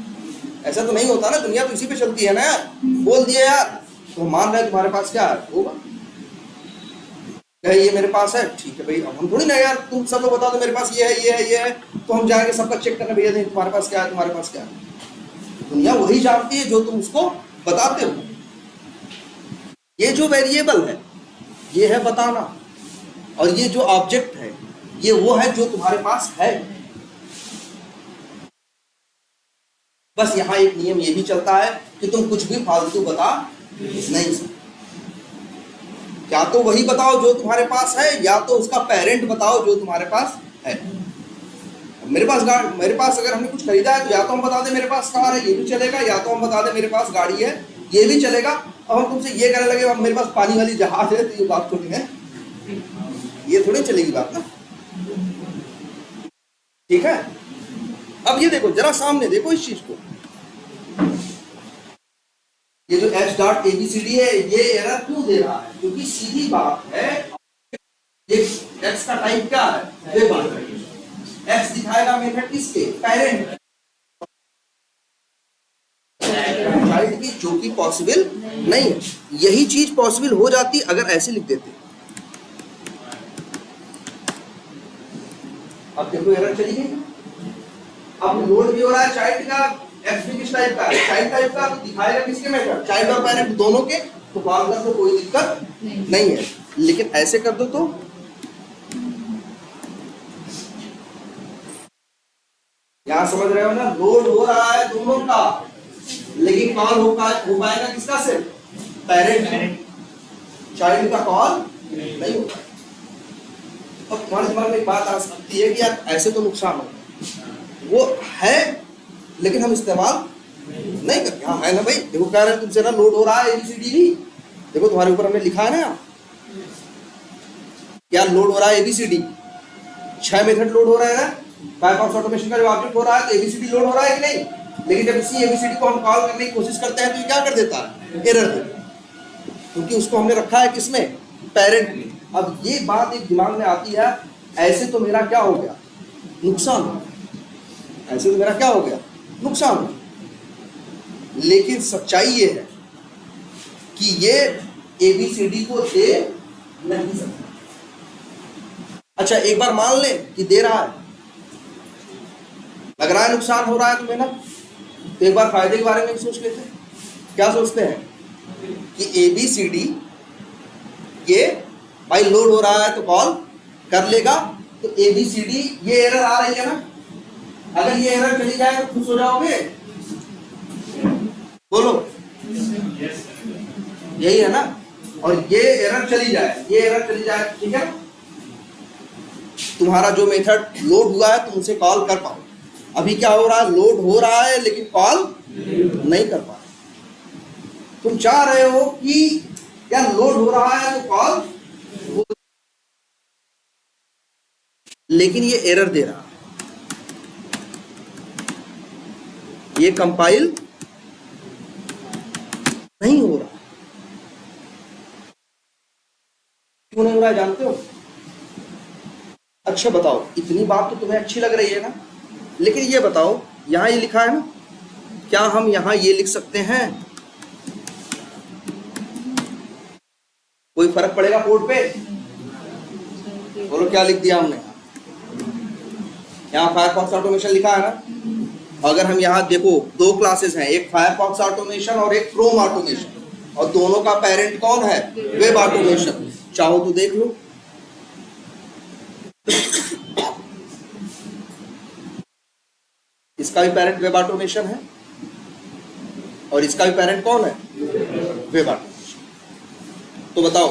ऐसा तो नहीं होता ना, दुनिया तो इसी पे चलती है ना यार। बोल दिया यार तो मान रहे तुम्हारे पास क्या है होगा, ये मेरे पास है, ठीक है भाई। अब हम थोड़ी ना यार तुम सब लोग बता दो मेरे पास ये है ये है ये है, तो हम जाएंगे सबका चेक करने, भैया नहीं तुम्हारे पास क्या है, तुम्हारे पास क्या है। दुनिया वही जानती है जो तुम उसको बताते हो। ये जो वेरिएबल है ये है बताना, और ये जो ऑब्जेक्ट है ये वो है जो तुम्हारे पास है। बस यहाँ एक नियम ये भी चलता है कि तुम कुछ भी फालतू बता नहीं सकते। या तो वही बताओ जो तुम्हारे पास है, या तो उसका पेरेंट बताओ जो तुम्हारे पास है। मेरे पास अगर हमने कुछ खरीदा है तो या तो हम बता दें मेरे पास कार है, ये भी चलेगा, या तो हम बता दें मेरे पास गाड़ी है, ये भी चलेगा। अब हम तुमसे ये कहने लगे अब मेरे पास पानी वाली जहाज है, तो ये बात थोड़ी है, ये थोड़ी चलेगी बात ना। ठीक है, अब ये देखो जरा सामने देखो इस चीज को, ये जो H डॉट ABCD है ये एरर क्यों दे रहा है? क्योंकि सीधी बात है, ये X का टाइप क्या है? ये बात है, X दिखाएगा मेथड किसके? पेरेंट चाइल्ड की, जो कि पॉसिबल नहीं है। यही चीज पॉसिबल हो जाती अगर ऐसे लिख देते। अब देखो एरर चली गई। अब लोड भी हो रहा है चाइल्ड का, X भी किस टाइप का है? चाइल्ड टाइप का, तो दिखाएगा किसके मेथड? चाइल्ड और पेरेंट दोनों के। तो कॉल कर दो, कोई दिक्कत नहीं है। लेकिन ऐसे कर दो तो यहां समझ रहे हो ना, लोड हो रहा है दोनों का, लेकिन कॉल हो पाएगा किसका? सिर्फ पेरेंट, चाइल्ड का कॉल नहीं होगा। अब तुम्हारे दिमाग में एक बात आ सकती है कि यार ऐसे तो नुकसान होगा, वो है लेकिन हम इस्तेमाल नहीं करते। हाँ है ना भाई, देखो कह रहे हैं तुमसे ना लोड हो रहा है ABCD, देखो तुम्हारे ऊपर हमने लिखा है ना क्या लोड हो रहा है ABCD। 6 मेथड लोड हो रहा है ना, बायपास ऑटोमेशन का जो ऑब्जेक्ट हो रहा है तो ABCD लोड हो रहा है कि नहीं? लेकिन जब इसी ABCD को हम कॉल करने की कोशिश करते हैं तो ये क्या कर देता है? एरर देता है, क्योंकि उसको हमने रखा है किसमें? पेरेंट में। अब ये बात एक दिमाग में आती है, ऐसे तो मेरा क्या हो गया? नुकसान हो गया। ऐसे तो मेरा क्या हो गया? नुकसान हो गया। लेकिन सच्चाई ये है कि ये ABCD को दे नहीं सकता। अच्छा एक बार मान ले कि दे रहा है, लग रहा है नुकसान हो रहा है तुम्हें ना, तो एक बार फायदे के बारे में भी सोच लेते हैं। क्या सोचते हैं कि ABCD ये भाई लोड हो रहा है तो कॉल कर लेगा, तो ABCD ये एरर आ रही है ना, अगर ये एरर चली जाए तो खुश हो जाओगे? बोलो यही है ना। और ये एरर चली जाए, ये एरर चली जाए, ठीक है। तुम्हारा जो मेथड लोड हुआ है तुम उसे कॉल कर पाओ। अभी क्या हो रहा है, लोड हो रहा है लेकिन कॉल नहीं कर पा रहे। तुम चाह रहे हो कि क्या लोड हो रहा है तो कॉल हो, लेकिन ये एरर दे रहा है, ये कंपाइल नहीं हो रहा। क्यों नहीं हो रहा है जानते हो? अच्छा बताओ, इतनी बात तो तुम्हें अच्छी लग रही है ना, लेकिन ये बताओ यहां ये लिखा है ना, क्या हम यहां ये लिख सकते हैं? कोई फर्क पड़ेगा कोड पे? बोलो क्या लिख दिया हमने? यहाँ फायरफॉक्स ऑटोमेशन लिखा है ना। अगर हम यहाँ देखो, दो क्लासेस हैं, एक फायरफॉक्स ऑटोमेशन और एक क्रोम ऑटोमेशन, और दोनों का पेरेंट कौन है? Web automation. चाहो तो देख लो, इसका भी पेरेंट वेब ऑटोमेशन है और इसका भी पेरेंट कौन है? Web automation. तो बताओ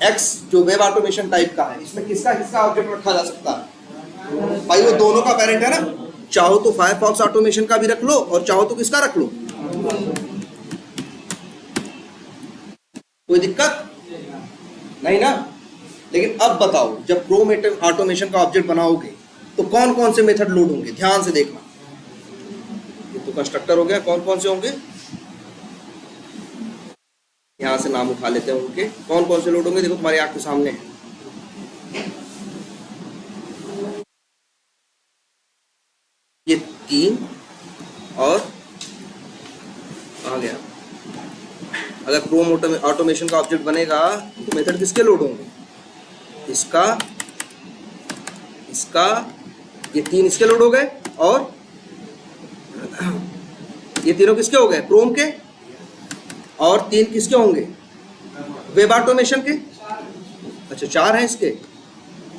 X जो वेब ऑटोमेशन टाइप का है, इसमें किसका किसका ऑब्जेक्ट रखा जा सकता है? भाई वो दोनों का पेरेंट है ना। चाहो तो फायरफॉक्स ऑटोमेशन का भी रख लो और चाहो तो किसका रख लो, कोई दिक्कत नहीं ना। लेकिन अब बताओ, जब क्रोम ऑटोमेशन का ऑब्जेक्ट बनाओगे तो कौन कौन से मेथड लोड होंगे? ध्यान से देखना। ये तो कंस्ट्रक्टर हो गया, कौन कौन से होंगे? यहां से नाम उठा लेते हैं उनके, कौन कौन से लोड होंगे। देखो तुम्हारी आंख के सामने है, ये 3 और आ गया। अगर क्रोम ऑटोमेशन का ऑब्जेक्ट बनेगा तो मेथड किसके लोड होंगे? इसका, इसका, ये 3 इसके लोड हो गए, और ये तीनों किसके हो गए? क्रोम के। और 3 किसके होंगे? वेब ऑटोमेशन के। अच्छा 4 हैं इसके,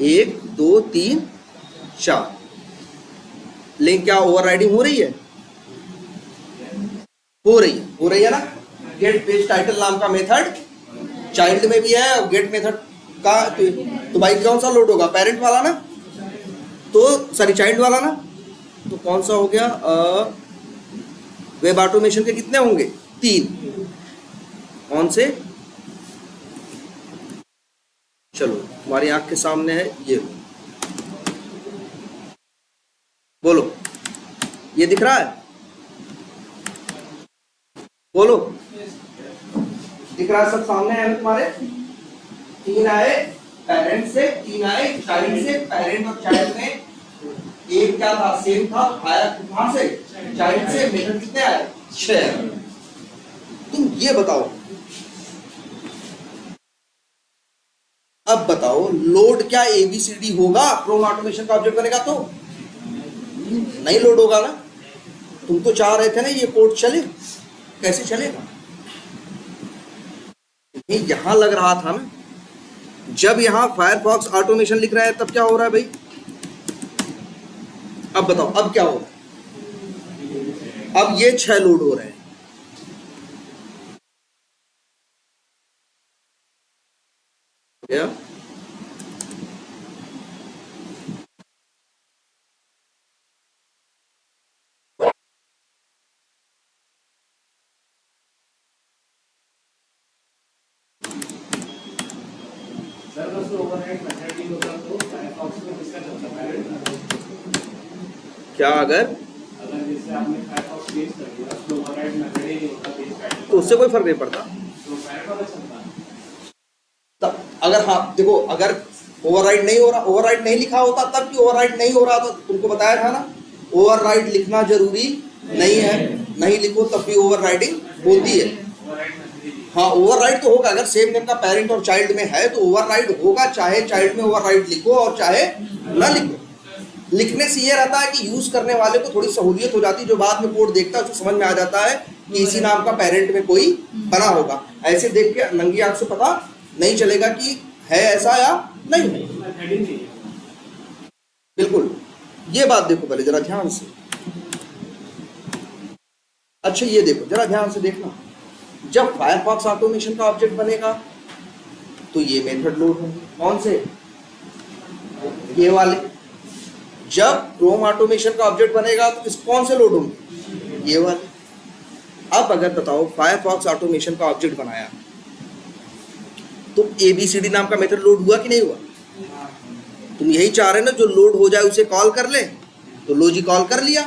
1 2 3 4। लेकिन क्या ओवरराइडिंग हो रही है? हो रही है ना। गेट पेज टाइटल नाम का मेथड चाइल्ड में भी है, और गेट मेथड का तो भाई कौन सा लोड होगा? पेरेंट वाला ना, तो सॉरी चाइल्ड वाला ना। तो कौन सा हो गया? वेब ऑटोमेशन के कितने होंगे? 3। कौन से? चलो तुम्हारी आंख के सामने है, ये बोलो, ये दिख रहा है? बोलो, दिख रहा है? सब सामने है तुम्हारे। 3 आए पेरेंट से, 3 आए चाइल्ड से। पेरेंट और चाइल्ड में एक क्या था? सेम था। आया कहां से? चाइल्ड से। मेथड कितने आए? 6। तुम ये बताओ, अब बताओ लोड क्या ABCD होगा? क्रोम ऑटोमेशन का ऑब्जेक्ट बनेगा तो नहीं लोड होगा ना। तुम तो चाह रहे थे ना ये कोड चले, कैसे चलेगा? ये यहां लग रहा था ना, जब यहां फायरफॉक्स ऑटोमेशन लिख रहा है तब क्या हो रहा है भाई? अब बताओ अब क्या हो रहा है? अब ये 6 लोड हो रहे हैं। क्या क्या अगर जैसे आपने फायरफॉक्स पेज कर दिया तो ओवरराइड मेथड ही नहीं होता पेज टाइटल, तो उससे कोई फर्क नहीं पड़ता। तो फायरफॉक्स चलता। तब अगर हाँ देखो, अगर ओवरराइड नहीं हो रहा, ओवरराइड नहीं लिखा होता तब कि ओवरराइड नहीं हो रहा था, तुमको बताया था ना। ओवरराइड लिखना जरूरी नहीं है, नहीं लिखो तब भी ओवरराइडिंग होती है। हाँ ओवरराइड तो होगा, अगर सेम नेम का पेरेंट और चाइल्ड में है तो ओवरराइड होगा, चाहे चाइल्ड में ओवरराइड लिखो और चाहे ना लिखो। लिखने से ये रहता है कि यूज करने वाले को थोड़ी सहूलियत हो जाती है, जो बाद में कोड देखता है उसको समझ में आ जाता है कि इसी नाम का पेरेंट में कोई बना होगा। ऐसे देख के नंगी आंख से पता नहीं चलेगा कि है ऐसा या नहीं है। बिल्कुल, ये बात देखो पहले जरा ध्यान से। अच्छा ये देखो जरा ध्यान से देखना, जब फायरफॉक्स ऑटोमेशन का ऑब्जेक्ट बनेगा तो ये मेथड लोड होंगे। कौन से? ये वाले। जब क्रोम ऑटोमेशन का ऑब्जेक्ट बनेगा तो कौन से लोड होंगे? ये वाले। अब अगर बताओ फायरफॉक्स ऑटोमेशन का ऑब्जेक्ट बनाया तो ABCD नाम का मेथड लोड हुआ कि नहीं हुआ? तुम यही चाह रहे ना जो लोड हो जाए उसे कॉल कर ले, तो लो जी कॉल कर लिया।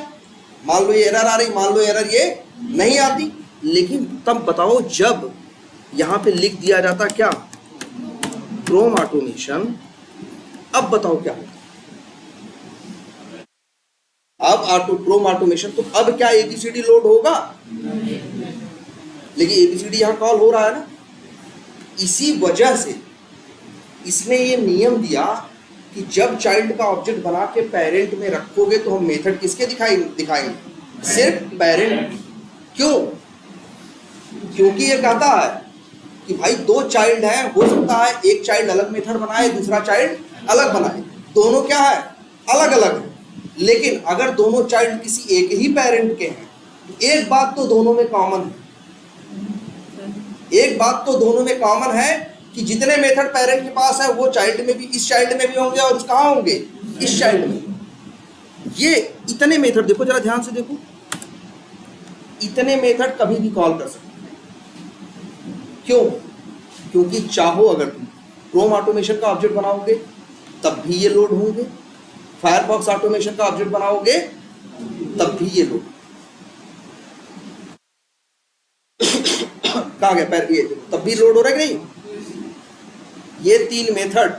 मान लो ये एरर आ रही, मान लो एरर ये नहीं आती, लेकिन तब बताओ जब यहाँ पे लिख दिया जाता क्या? Chrome automation. अब बताओ क्या होता? अब क्रोम ऑटोमेशन, तो अब क्या ABCD लोड होगा? लेकिन ABCD यहाँ कॉल हो रहा है ना। इसी वजह से इसने ये नियम दिया कि जब चाइल्ड का ऑब्जेक्ट बना के पेरेंट में रखोगे तो हम मेथड किसके दिखाएंगे? सिर्फ पेरेंट। क्यों? क्योंकि ये कहता है कि भाई दो चाइल्ड हैं, हो सकता है एक चाइल्ड अलग मेथड बनाए, दूसरा चाइल्ड अलग बनाए, दोनों क्या है? अलग अलग है। लेकिन अगर दोनों चाइल्ड किसी एक ही पेरेंट के हैं तो एक बात तो दोनों में कॉमन है, एक बात तो दोनों में कॉमन है कि जितने मेथड पेरेंट के पास है वो चाइल्ड में भी, इस चाइल्ड में भी होंगे और कहाँ होंगे? इस चाइल्ड में। ये इतने मेथड देखो, जरा ध्यान से देखो, इतने मेथड कभी भी कॉल कर सकते हैं। क्यों? क्योंकि चाहो अगर तुम क्रोम ऑटोमेशन का ऑब्जेक्ट बनाओगे तब भी ये लोड होंगे, फायरफॉक्स ऑटोमेशन का ऑब्जेक्ट बनाओगे तब भी ये लोड। कहाँ गया पैर? ये तब भी लोड हो रहा है कि नहीं? ये तीन मेथड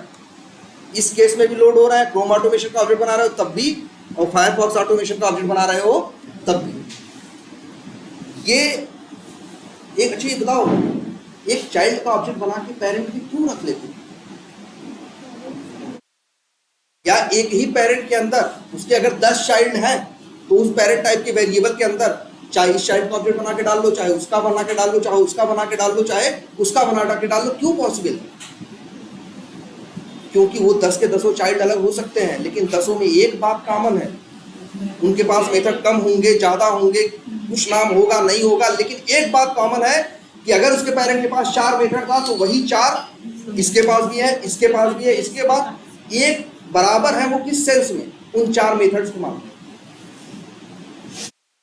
इस केस में भी लोड हो रहा है। क्रोम ऑटोमेशन का ऑब्जेक्ट बना रहे हो तब भी, और फायरफॉक्स ऑटोमेशन का ऑब्जेक्ट बना रहे हो तब भी। ये एक अच्छी बताओ, एक चाइल्ड का ऑब्जेक्ट बना के पेरेंट भी क्यों रख लेते हैं? या एक ही पेरेंट के अंदर उसके अगर 10 चाइल्ड हैं तो उस पेरेंट टाइप के वेरिएबल के अंदर चाहे इस चाइल्ड का ऑब्जेक्ट बना के डाल लो, चाहे उसका बना के डाल लो, चाहे उसका बना के डाल लो, चाहे उसका बना के डाल लो। क्यों पॉसिबल? क्योंकि वो 10 के 10 चाइल्ड अलग हो सकते हैं, लेकिन 10 में एक बात कॉमन है, उनके पास मेथड कम होंगे, ज्यादा होंगे, कुछ नाम होगा नहीं होगा, लेकिन एक बात कॉमन है कि अगर उसके पेरेंट के पास 4 मेथड था तो वही 4 इसके पास भी है, इसके पास भी है, इसके पास एक बराबर है। वो किस सेंस में? उन 4 मेथड्स को मानते हैं।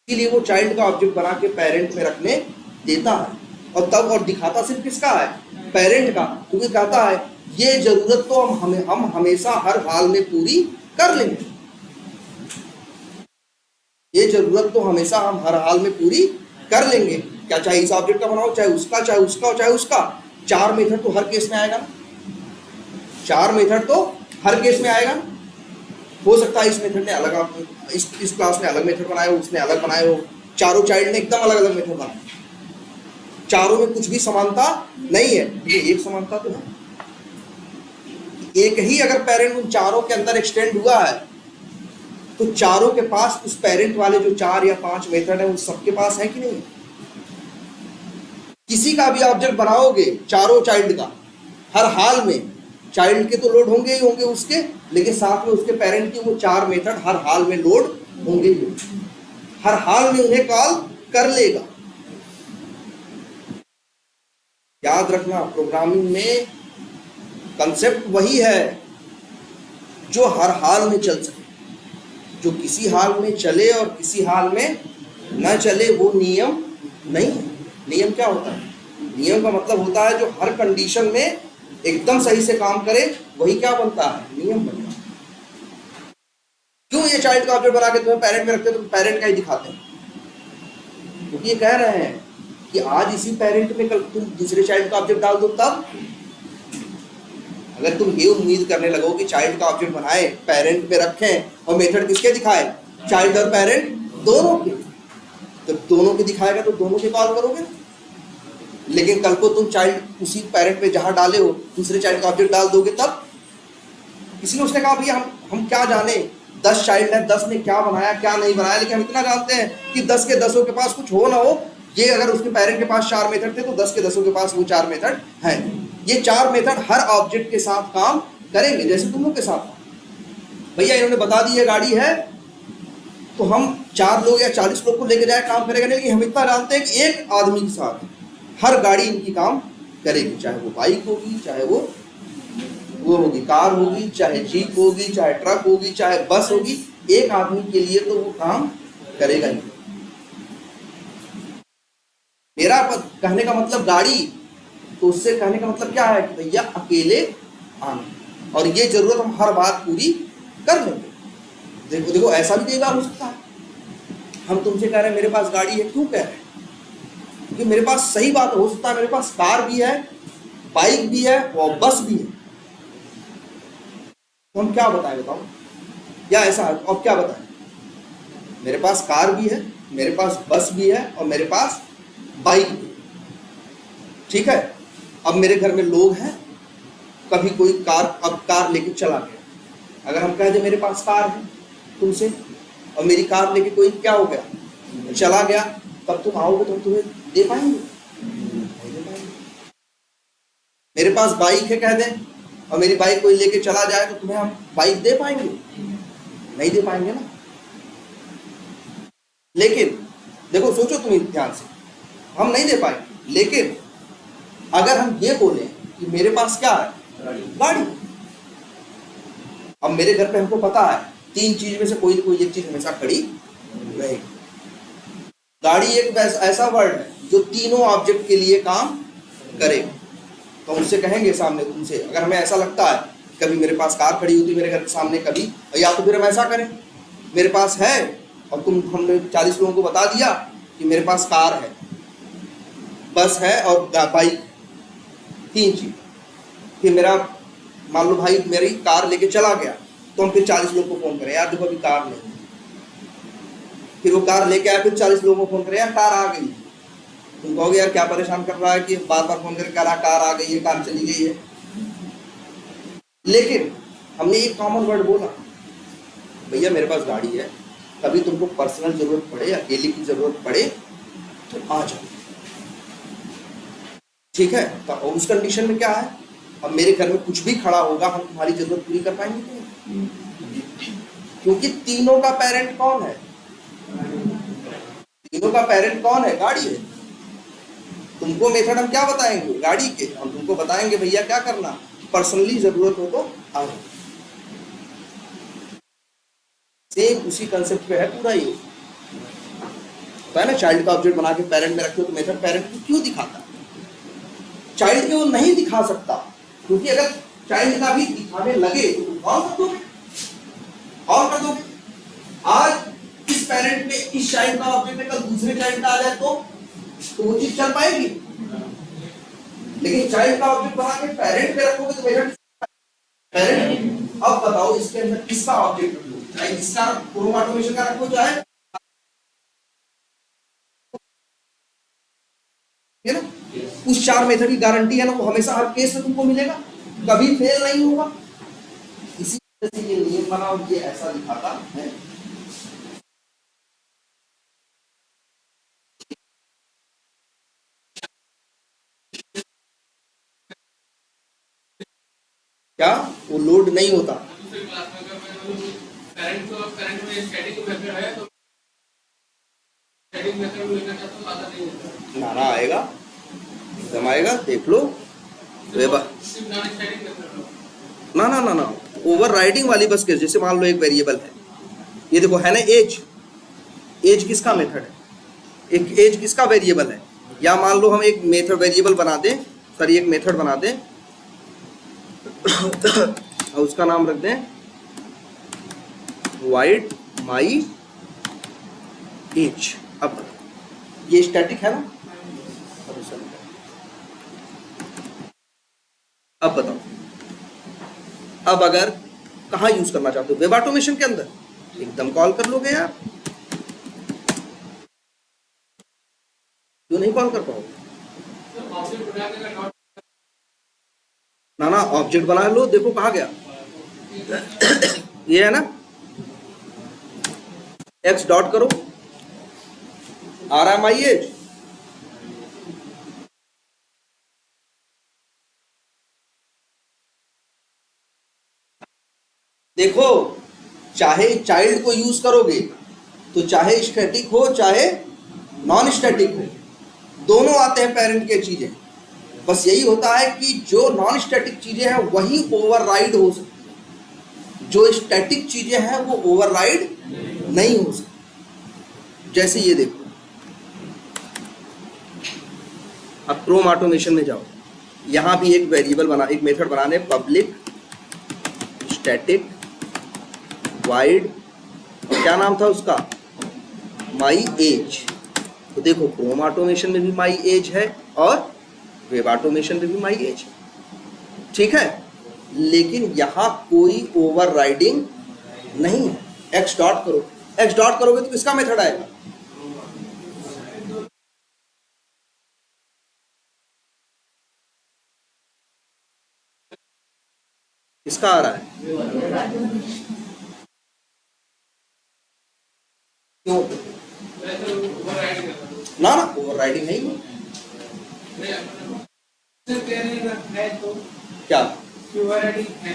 इसीलिए वो चाइल्ड का ऑब्जेक्ट बना के पेरेंट में रखने देता है, और तब और दिखाता सिर्फ किसका है? पेरेंट का। क्योंकि कहता है ये जरूरत तो हम हमेशा हर हाल में पूरी कर लेंगे, ये जरूरत तो हमेशा हम हर हाल में पूरी कर लेंगे। क्या चाहे इस ऑब्जेक्ट का बनाओ, चाहे उसका, चाहे उसका, चाहे उसका, 4 मेथड तो हर केस में आएगा ना। 4 मेथड तो हर केस में आएगा। हो सकता है इस मेथड ने अलग, इस क्लास में अलग मेथड बनाए हो, उसने अलग बनाए हो, चारों चाइल्ड ने एकदम अलग अलग मेथड बनाए, चारों में कुछ भी समानता नहीं है, लेकिन एक समानता तो है। एक ही अगर पेरेंट उन चारों के अंदर एक्सटेंड हुआ है तो चारों के पास उस पेरेंट वाले जो 4 या 5 मेथड है उन सबके पास है कि नहीं? किसी का भी ऑब्जेक्ट बनाओगे चारों चाइल्ड का, हर हाल में चाइल्ड के तो लोड होंगे ही होंगे उसके, लेकिन साथ में उसके पेरेंट के वो 4 मेथड हर हाल में लोड होंगे ही, हर हाल में उन्हें कॉल कर लेगा। याद रखना, प्रोग्रामिंग में कंसेप्ट वही है जो हर हाल में चल सके, जो किसी हाल में चले और किसी हाल में न चले, वो नियम नहीं है। नियम क्या होता है? नियम का मतलब होता है जो हर कंडीशन में एकदम सही से काम करे, वही क्या बनता है? नियम बनता है। क्यों ये चाइल्ड का ऑब्जेक्ट बना के तुम्हें पेरेंट में रखते हैं? तो पेरेंट का ही दिखाते हैं, क्योंकि ये कह रहे हैं कि आज इसी पेरेंट में कल तुम दूसरे चाइल्ड का ऑब्जेक्ट डाल दो। तब अगर तुम ये उम्मीद करने लगो कि चाइल्ड का ऑब्जेक्ट बनाए, पेरेंट में रखें और मेथड किसके दिखाए? चाइल्ड और पेरेंट दोनों के, तो दोनों के दिखाएगा तो दोनों के कॉल करोगे। लेकिन कल को तुम चाइल्ड उसी पेरेंट में जहां डाले हो दूसरे चाइल्ड का ऑब्जेक्ट डाल दोगे तब। इसलिए उसने कहा भैया हम क्या जाने 10 चाइल्ड है, 10 ने क्या बनाया क्या नहीं बनाया, लेकिन हम इतना जानते हैं कि 10 के 10 के पास कुछ हो ना हो, ये अगर उसके पेरेंट के पास 4 मेथड थे तो 10 के 10 के पास वो 4 मेथड हैं। ये 4 मेथड हर ऑब्जेक्ट के साथ काम करेंगे, जैसे तुम लोग के साथ। भैया इन्होंने बता दी ये गाड़ी है तो हम 4 लोग या 40 लोग को लेके जाए काम करेगा नहीं, लेकिन हम इतना जानते हैं कि एक आदमी के साथ हर गाड़ी इनकी काम करेगी, चाहे वो बाइक होगी, चाहे वो वो होगी, कार होगी, चाहे जीप होगी, चाहे ट्रक होगी, चाहे बस होगी, एक आदमी के लिए तो वो काम करेगा ही। मेरा कहने का मतलब गाड़ी, तो उससे कहने का मतलब क्या है कि भैया अकेले आना, और ये जरूरत हम हर बार पूरी कर लेंगे। देखो देखो ऐसा भी कई बार हो सकता है, हम तुमसे कह रहे हैं मेरे पास गाड़ी है, क्यों कह रहे हैं? क्योंकि मेरे पास, सही बात हो सकता है मेरे पास कार भी है, बाइक भी है और बस भी है, तो हम क्या बताएं, बताओ? या ऐसा है, अब क्या बताएं? मेरे पास कार भी है, मेरे पास बस भी है और मेरे पास बाइक भी, ठीक है। अब मेरे घर में लोग हैं, कभी कोई कार लेके चला गया, अगर हम कह दें मेरे पास कार है तुमसे, और मेरी कार लेके कोई क्या हो गया, चला गया, तब तुम आओगे तो तुम्हें दे पाएंगे? नहीं दे पाएंगे। मेरे पास बाइक है कह दें, और मेरी बाइक कोई लेके चला जाए तो तुम्हें हम बाइक दे पाएंगे? नहीं दे पाएंगे ना। लेकिन देखो, सोचो तुम ध्यान से, हम नहीं दे पाएंगे, लेकिन अगर हम ये बोले कि मेरे पास क्या है, गाड़ी। अब मेरे घर पे हमको पता है 3 चीज में से कोई एक चीज हमेशा खड़ी रहेगी। गाड़ी एक ऐसा वर्ड है जो तीनों ऑब्जेक्ट के लिए काम करेगा। तो उससे कहेंगे सामने तुमसे, अगर हमें ऐसा लगता है कभी मेरे पास कार खड़ी होती है मेरे घर के सामने कभी, या तो फिर हम ऐसा करें, मेरे पास है और हमने 40 लोगों को बता दिया कि मेरे पास कार है, बस है और बाइक, 3 चीज। फिर मेरा, मान लो भाई मेरी कार लेके चला गया, तो हम फिर 40 लोग को फोन करें, यार देखो अभी कार नहीं। फिर वो कार लेके आया, फिर 40 लोगों को फोन करें, यार कार आ गई। तुम कहोगे यार क्या परेशान कर रहा है कि बार बार फोन करके करा कार आ गई है, कार चली गई है। लेकिन हमने एक कॉमन वर्ड बोला, भैया मेरे पास गाड़ी है, कभी तुमको पर्सनल जरूरत पड़े, अकेले की जरूरत पड़े तो आ जाओ, ठीक है। तो उस कंडीशन में क्या है, अब मेरे घर में कुछ भी खड़ा होगा, हम तुम्हारी जरूरत पूरी कर पाएंगे क्यों? क्योंकि तीनों का पेरेंट कौन है? तीनों का पेरेंट कौन है? गाड़ी है। तुमको मेथड हम क्या बताएंगे? गाड़ी के। हम तुमको बताएंगे भैया क्या करना, पर्सनली जरूरत हो तो आओ। सेम उसी कंसेप्ट पे है पूरा ये, तो है ना। चाइल्ड का ऑब्जेक्ट बना के पेरेंट में रखो तो मेथड पेरेंट को क्यों दिखाता? चाइल्ड के वो नहीं दिखा सकता, क्योंकि अगर चाइल्ड का भी दिखाने लगे तो और कर दोगे, और कर दोगे। आज इस पेरेंट में इस चाइल्ड का ऑब्जेक्ट है, कल दूसरे चाइल्ड का आ जाए तो वो चीज चल पाएगी। लेकिन चाइल्ड का ऑब्जेक्ट बना के पेरेंट पे रखोगे तो मेथड पेरेंट। अब बताओ इसके अंदर किसका ऑब्जेक्ट रखो, चाहे इसका होम ऑटोमेशन का रखो, चाहे है ना। उस 4 मेथड की गारंटी है ना, वो हमेशा हर केस में तुमको मिलेगा, कभी फेल नहीं होगा। इसी तरह से ये नियम बना और ये ऐसा दिखाता है। क्या वो लोड नहीं होता? नारा आएगा, एकदम आएगा, देख लो। ना ना ना ना, ओवर राइडिंग वाली बस केस, जैसे मान लो एक वेरिएबल है, ये देखो है ना एज। एज किसका मेथड है? एक एज किसका वेरिएबल है? या मान लो हम एक मेथड वेरिएबल बना दें, सॉरी एक मेथड बना दें और उसका नाम रख दें void my age। अब ये स्टैटिक है ना। अब बताओ, अब अगर कहाँ यूज करना चाहते हो? वेब ऑटोमेशन के अंदर एकदम कॉल कर लोगे यार, क्यों नहीं कॉल कर पाओगे? ना ना, ऑब्जेक्ट बना लो, देखो कहाँ गया ये है ना, एक्स डॉट करो, आ रहा है माई एज। देखो, चाहे चाइल्ड को यूज करोगे तो चाहे स्टैटिक हो चाहे नॉन स्टैटिक हो, दोनों आते हैं पेरेंट के चीजें। बस यही होता है कि जो नॉन स्टैटिक चीजें हैं वही ओवरराइड हो सकती है, जो स्टैटिक चीजें हैं वो ओवरराइड नहीं हो सकती। जैसे ये देखो, अब क्रोम ऑटोमेशन में जाओ, यहां भी एक वेरिएबल बना, एक मेथड बनाने, पब्लिक स्टैटिक वाइड, और क्या नाम था उसका, माई एज। तो देखो क्रोम ऑटोमेशन में भी माई एज है और वेब ऑटोमेशन में भी माई एज है, ठीक है। लेकिन यहां कोई ओवरराइडिंग नहीं है। एक्स डॉट करो, एक्स डॉट करोगे तो किसका मेथड आएगा, किसका आ रहा है, क्यों ना ना ओवरराइडिंग नहीं है। तो क्या ओवरराइडिंग है,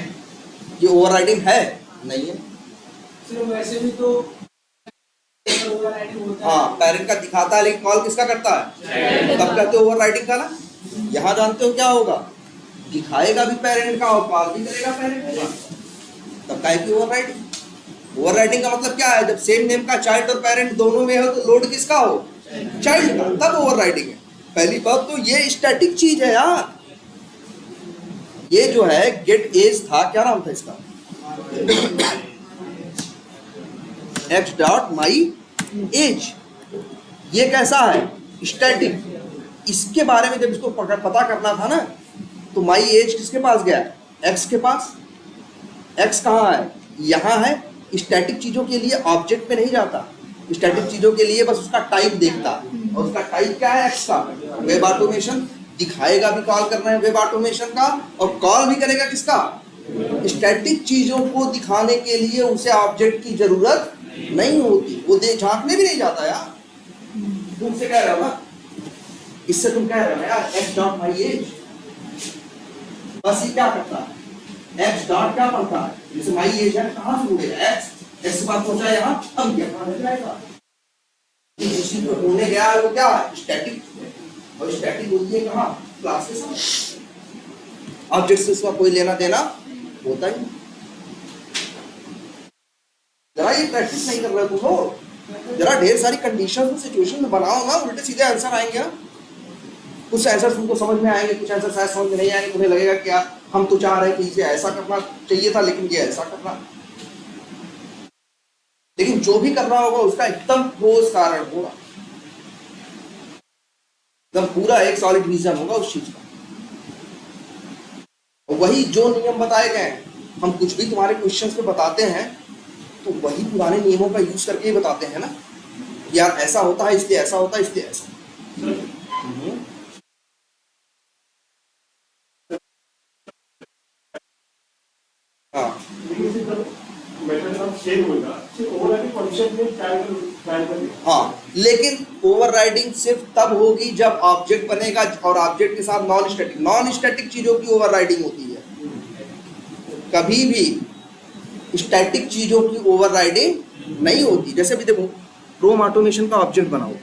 ये ओवरराइडिंग है नहीं है। सिर्फ वैसे भी तो ओवरराइडिंग होता हाँ पेरेंट का दिखाता है लेकिन कॉल किसका करता है, तब कहते हो ओवरराइडिंग का ना। यहाँ जानते हो क्या होगा, दिखाएगा भी पेरेंट का और कॉल भी करेगा पेरेंट का, तब काहे की ओवरराइडिंग। ओवरराइडिंग का मतलब क्या है, जब सेम नेम का चाइल्ड और पेरेंट दोनों में हो तो लोड किसका हो, चाइल्ड का, तब ओवरराइडिंग है। पहली बात तो ये स्टैटिक चीज है यार। ये जो है गेट एज था, क्या नाम था इसका, एक्स डॉट माई एज, ये कैसा है, स्टैटिक। इसके बारे में जब इसको पता करना था ना, तो माई एज किसके पास गया, एक्स के पास। एक्स कहाँ है, यहाँ है। स्टैटिक चीजों के लिए ऑब्जेक्ट पे नहीं जाता, स्टैटिक चीजों के लिए बस उसका टाइप देखता, और उसका टाइप क्या है, एक्स का। वेब ऑटोमेशन दिखाएगा भी कॉल करना है वेब ऑटोमेशन का, और कॉल भी करेगा किसका, स्टैटिक चीजों को दिखाने के लिए उसे ऑब्जेक्ट की जरूरत नहीं होती, वो देख झांकने भी नहीं जाता यार। तुमसे कह रहा हो ना, इससे तुम कह रहे हो यार एक्स डॉट माई एज, बस ये क्या करता है, एक्स डॉट क्या पढ़ता है, जैसे माई एज है कहाँ से उड़ेगा, एक्स एक्स के पास पहुंचा यहाँ, अब क्या कहाँ जाएगा, किसी को होने गया है वो क्या है, स्टैटिक, और स्टैटिक होती है कहाँ, क्लास के साथ। ऑब्जेक्ट से इसका कोई लेना देना होता ही नहीं। जरा ये प्रैक्टिस नहीं कर रहे तुम लोग, जरा ढेर सारी कंडीशन सिचुएशन में बनाओ ना, उल्टे सीधे आंसर आएंगे। कुछ आंसर तुमको समझ में आएंगे, कुछ आंसर शायद समझ में नहीं आएंगे, तुम्हें लगेगा कि यार हम तो चाह रहे हैं कि इसे ऐसा करना चाहिए था लेकिन ये ऐसा करना, लेकिन जो भी करना होगा उसका एकदम ठोस कारण होगा, एकदम पूरा एक सॉलिड रीजन होगा उस चीज का। और वही जो नियम बताए गए, हम कुछ भी तुम्हारे क्वेश्चंस पे बताते हैं तो वही पुराने नियमों का यूज करके ही बताते हैं ना, यार ऐसा होता है इसलिए ऐसा होता है इसलिए ऐसा। हाँ हाँ, लेकिन ओवरराइडिंग सिर्फ तब होगी जब ऑब्जेक्ट बनेगा और ऑब्जेक्ट के साथ नॉन स्टैटिक चीजों की ओवरराइडिंग होती है। कभी भी स्टैटिक चीजों की ओवरराइडिंग नहीं होती। जैसे भी देखो, क्रोम ऑटोमेशन का ऑब्जेक्ट बनाओ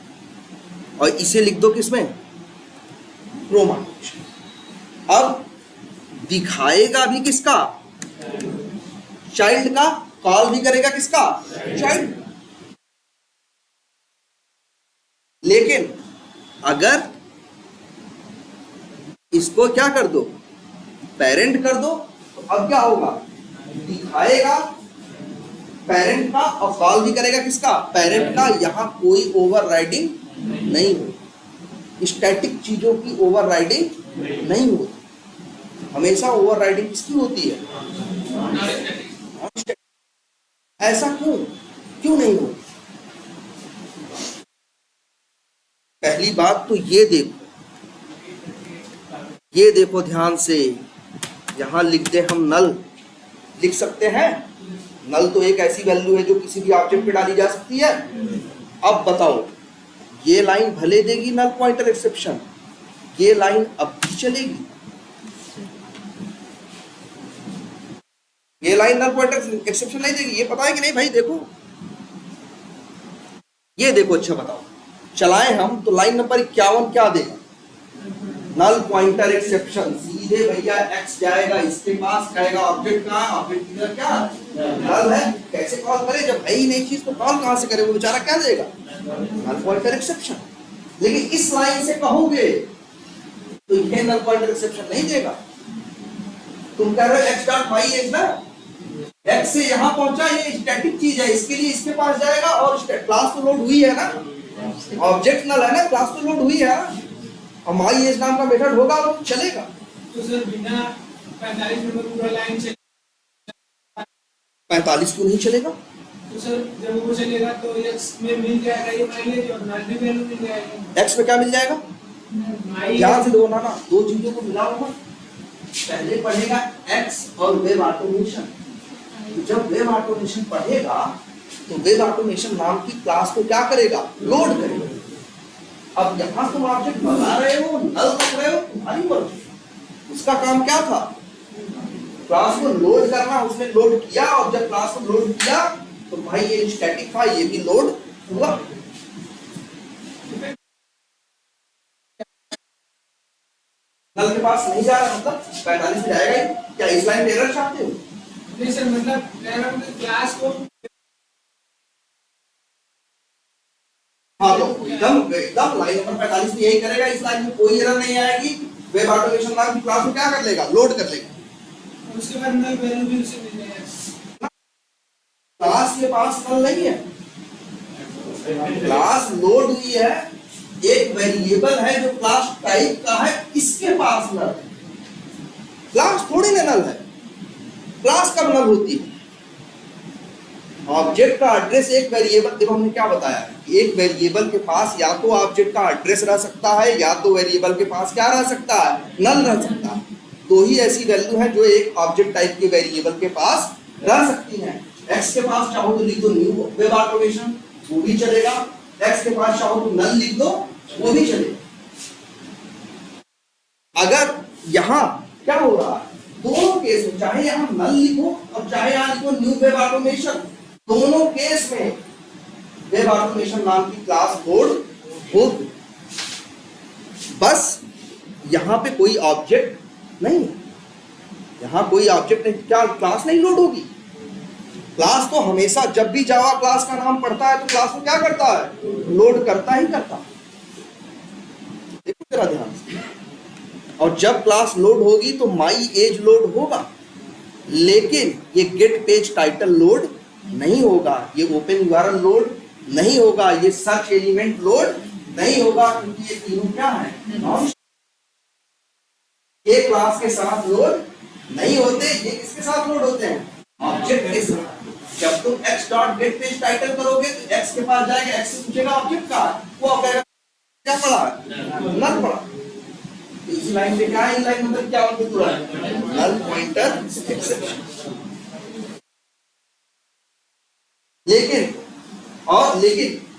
और इसे लिख दो किसमें, क्रोम ऑटोमेशन। अब दिखाएगा भी किसका, चाइल्ड का, कॉल भी करेगा किसका, चाइल्ड। लेकिन अगर इसको क्या कर दो, पेरेंट कर दो, तो अब क्या होगा, दिखाएगा पेरेंट का और कॉल भी करेगा किसका, पेरेंट का। यहां कोई ओवरराइडिंग नहीं होती, स्टैटिक चीजों की ओवरराइडिंग नहीं होती। हमेशा ओवरराइडिंग किसकी होती है, ऐसा क्यों नहीं होती। पहली बात तो ये देखो ध्यान से, यहां लिख दे हम नल, लिख सकते हैं। नल तो एक ऐसी वैल्यू है जो किसी भी ऑब्जेक्ट पे डाली जा सकती है। अब बताओ, ये लाइन भले देगी नल पॉइंटर एक्सेप्शन, ये लाइन अब भी चलेगी, ये लाइन नल पॉइंटर एक्सेप्शन नहीं देगी। ये पता है कि नहीं भाई, देखो ये देखो, अच्छा बताओ, चलाएं हम तो लाइन नंबर 51 क्या देगा, नल पॉइंटर एक्सेप्शन, सीधे भैया एक्स जाएगा इसके पास, कहेगा ऑब्जेक्ट कहाँ है, ऑब्जेक्ट इधर क्या नल है, कैसे कॉल करे जब है ही नहीं चीज तो कॉल कहां से करे, वो बेचारा क्या देगा, नल पॉइंटर एक्सेप्शन। लेकिन इस लाइन से कहोगे तो ये नल पॉइंटर एक्सेप्शन नहीं देगा। तुम कह रहे हो एक्स डॉट वाई एज ना, एक्स से यहां पहुंचा, ये स्टैटिक चीज है, इसके लिए इसके पास जाएगा, और क्लास तो लोड हुई है ना, ऑब्जेक्ट नल है ना, क्लास तो लोड हुई है ना, और माई एज नाम का मेथड होगा वो चलेगा। तो सर बिना 45 नंबर पूरा लाइन से 45 क्यों नहीं चलेगा? तो सर जब वो चलेगा तो एक्स में मिल जाएगा ये माइलेज और नल भी वैल्यू मिल जाएगी। एक्स में क्या मिल जाएगा? ध्यान से दो ना, दो चीजों को मिलाओ मत। पहले पढ़ेगा एक्स और वेब ऑटोमेशन, जब वेब ऑटोमेशन पढ़ेगा तो वेब ऑटोमेशन नाम की क्लास को क्या करेगा, लोड करेगा। अब यहां तुम ऑब्जेक्ट बना रहे हो, नल रख रहे हो, तुम्हारी मर्जी, उसका काम क्या था, क्लास को लोड करना, उसने लोड किया, और जब क्लास को लोड किया तो भाई ये स्टैटिक था, ये भी लोड हुआ। नल के पास नहीं जा रहा मतलब 45 जाएगा ही। क्या इस लाइन में एरर चाहते हो? नहीं सर, मतलब कह रहा हूं कि क्लास को हाँ तो एकदम एकदम लाइन नंबर 45 में यही करेगा, इस लाइन में कोई एरर नहीं आएगी। वेब ऑटोमेशन नाम की क्लास को क्या कर लेगा, लोड कर लेगा, उसके बाद नल वैल्यू भी उसे मिल जाएगा। क्लास के पास नल नहीं है, क्लास लोड हुई है, एक वेरिएबल है जो क्लास टाइप का है, इसके पास नल है, क्लास थोड़ी ना नल है। क्लास कब नल होती है, ऑब्जेक्ट का एड्रेस एक वेरिएबल, देखो हमने क्या बताया, एक वेरिएबल के पास या तो ऑब्जेक्ट का एड्रेस रह सकता है, या तो वेरिएबल के पास क्या रह सकता है, नल रह सकता है। दो ही ऐसी वैल्यू है जो एक ऑब्जेक्ट टाइप के वेरिएबल के पास रह सकती हैं। एक्स के पास चाहो तो लिख दो न्यू वेब ऑटोमेशन, वो भी चलेगा। एक्स के पास चाहो तो नल लिख दो, वो भी चलेगा। अगर यहां क्या हो रहा है, दोनों केस में, चाहे यहां नल लिखो और चाहे यहां लिखो न्यू वेब ऑटोमेशन, दोनों केस में वेब ऑटोमेशन नाम की क्लास लोड होगी। बस यहां पे कोई ऑब्जेक्ट नहीं, यहां कोई ऑब्जेक्ट नहीं, क्या क्लास नहीं लोड होगी? क्लास तो हमेशा जब भी जावा क्लास का नाम पढ़ता है तो क्लास को क्या करता है, लोड करता ही करता। देखो जरा ध्यान से, और जब क्लास लोड होगी तो माई एज लोड होगा, लेकिन ये गेट पेज टाइटल लोड नहीं होगा, ये ओपन यूआरएल लोड नहीं होगा, ये सर्च एलिमेंट लोड नहीं होगा, क्योंकि ये तीनों क्या है, नॉन, ये क्लास के साथ लोड नहीं होते। ये किसके साथ लोड होते हैं, ऑब्जेक्ट के साथ। जब तुम x dot gate page title करोगे तो x के पास जाएगा, x से पूछेगा ऑब्जेक्ट का, वो कहेगा क्या पढ़ा, नल पढ़ा। इस लाइन में क्या है, इस लाइन मतलब क्या होता है, पूरा नल पॉइंटर एक्सेप्शन। लेकिन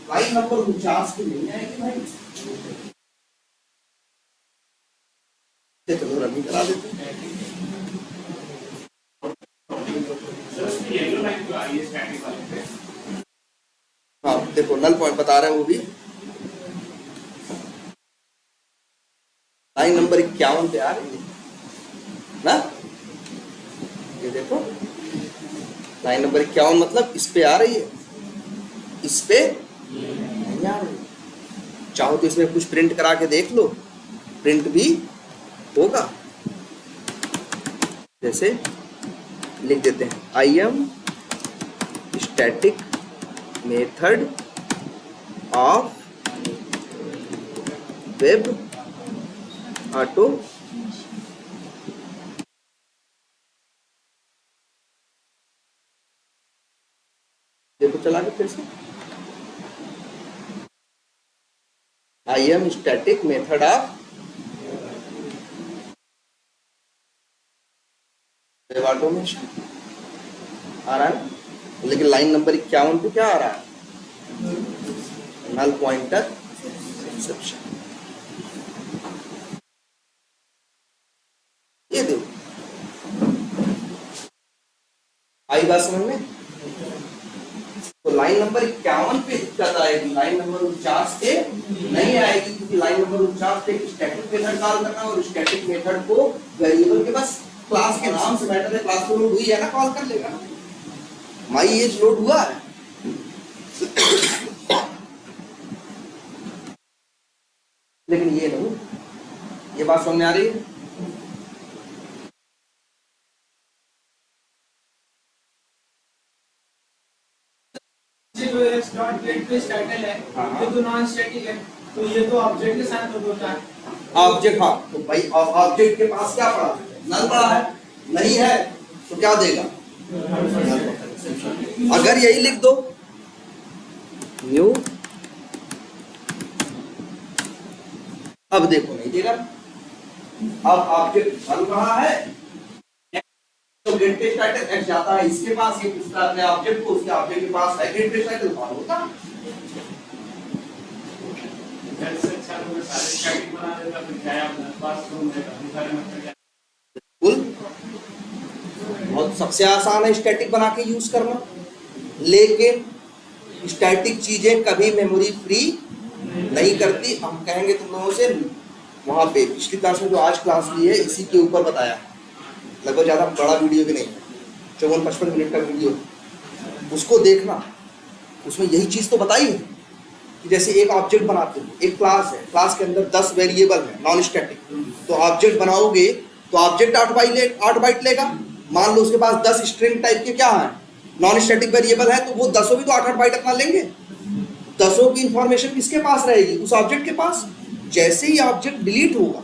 लाइन नंबर 49 की नहीं आएगी भाई, चलो रनिंग करा देते हैं। येलो लाइन जो आई है स्टैटिक वाले पे, हाँ देखो नल पॉइंट बता रहे हैं वो भी, लाइन नंबर 51 पे आ रही है ना, ये देखो लाइन नंबर 51 मतलब इस पे आ रही है, इस पे नहीं आ रही। चाहो तो इसमें कुछ प्रिंट करा के देख लो, प्रिंट भी होगा। जैसे लिख देते हैं I am static method of web auto देखो चला के फिर से, I am static method of web automation आ रहा है, लेकिन लाइन नंबर 51 पे क्या आ रहा है, नल पॉइंटर एक्सेप्शन। ये देखो आई बात समझ में, तो लाइन नंबर 51 पे दिक्कत आएगी, लाइन नंबर 49 पे नहीं आएगी। उसकी लाइन नंबर 49 पे स्टैटिक मेथड कॉल करना और स्टैटिक मेथड को वेरिएबल के बस क्लास के नाम से मैटर है, क्लास को लोड हुई है ना, कॉल कर लेगा। माई एज लोड हुआ है। लेकिन ये नहीं, ये बात समझ में आ रही है? जो एक्स डॉट गेट पे टाइटल है हाँ। ये तो नॉन स्टैटिक है, तो ये तो ऑब्जेक्ट के साथ होता है। ऑब्जेक्ट, हाँ, तो भाई ऑब्जेक्ट के पास क्या पड़ा? नल पड़ा है, नहीं है तो क्या देगा? अगर यही लिख दो न्यू, अब देखो नहीं देगा। अब ऑब्जेक्ट नल रहा है तो गेट पेज टाइटल एक्स जाता है इसके पास, ये पूछता है अपने ऑब्जेक्ट को, उसके ऑब्जेक्ट के पास है गेट पेज टाइटल, कॉल होता। सारे स्टैटिक बना देता, फिर क्या अपने पास रूम में सारे मतलब बिल्कुल, बहुत सबसे आसान है स्टैटिक बना के यूज करना। लेकिन स्टैटिक चीजें कभी मेमोरी फ्री नहीं करती। हम कहेंगे तुम लोगों से, वहां पे पिछली क्लास में जो आज क्लास ली है इसी के ऊपर बताया, लगभग ज़्यादा बड़ा वीडियो भी नहीं, 54-55 मिनट का वीडियो, उसको देखना। उसमें यही चीज़ तो बताई है कि जैसे एक ऑब्जेक्ट बनाते हो, एक क्लास है, क्लास के अंदर 10 वेरिएबल है नॉन स्टैटिक, तो ऑब्जेक्ट बनाओगे तो ऑब्जेक्ट 8 बाइट लेगा। मान लो उसके पास 10 स्ट्रिंग टाइप के क्या है नॉन स्टैटिक वेरिएबल है, तो वो 10 भी तो 8 बाइट अपना लेंगे। 10 की इंफॉर्मेशन किसके पास रहेगी? उस ऑब्जेक्ट के पास। जैसे ही ऑब्जेक्ट डिलीट होगा,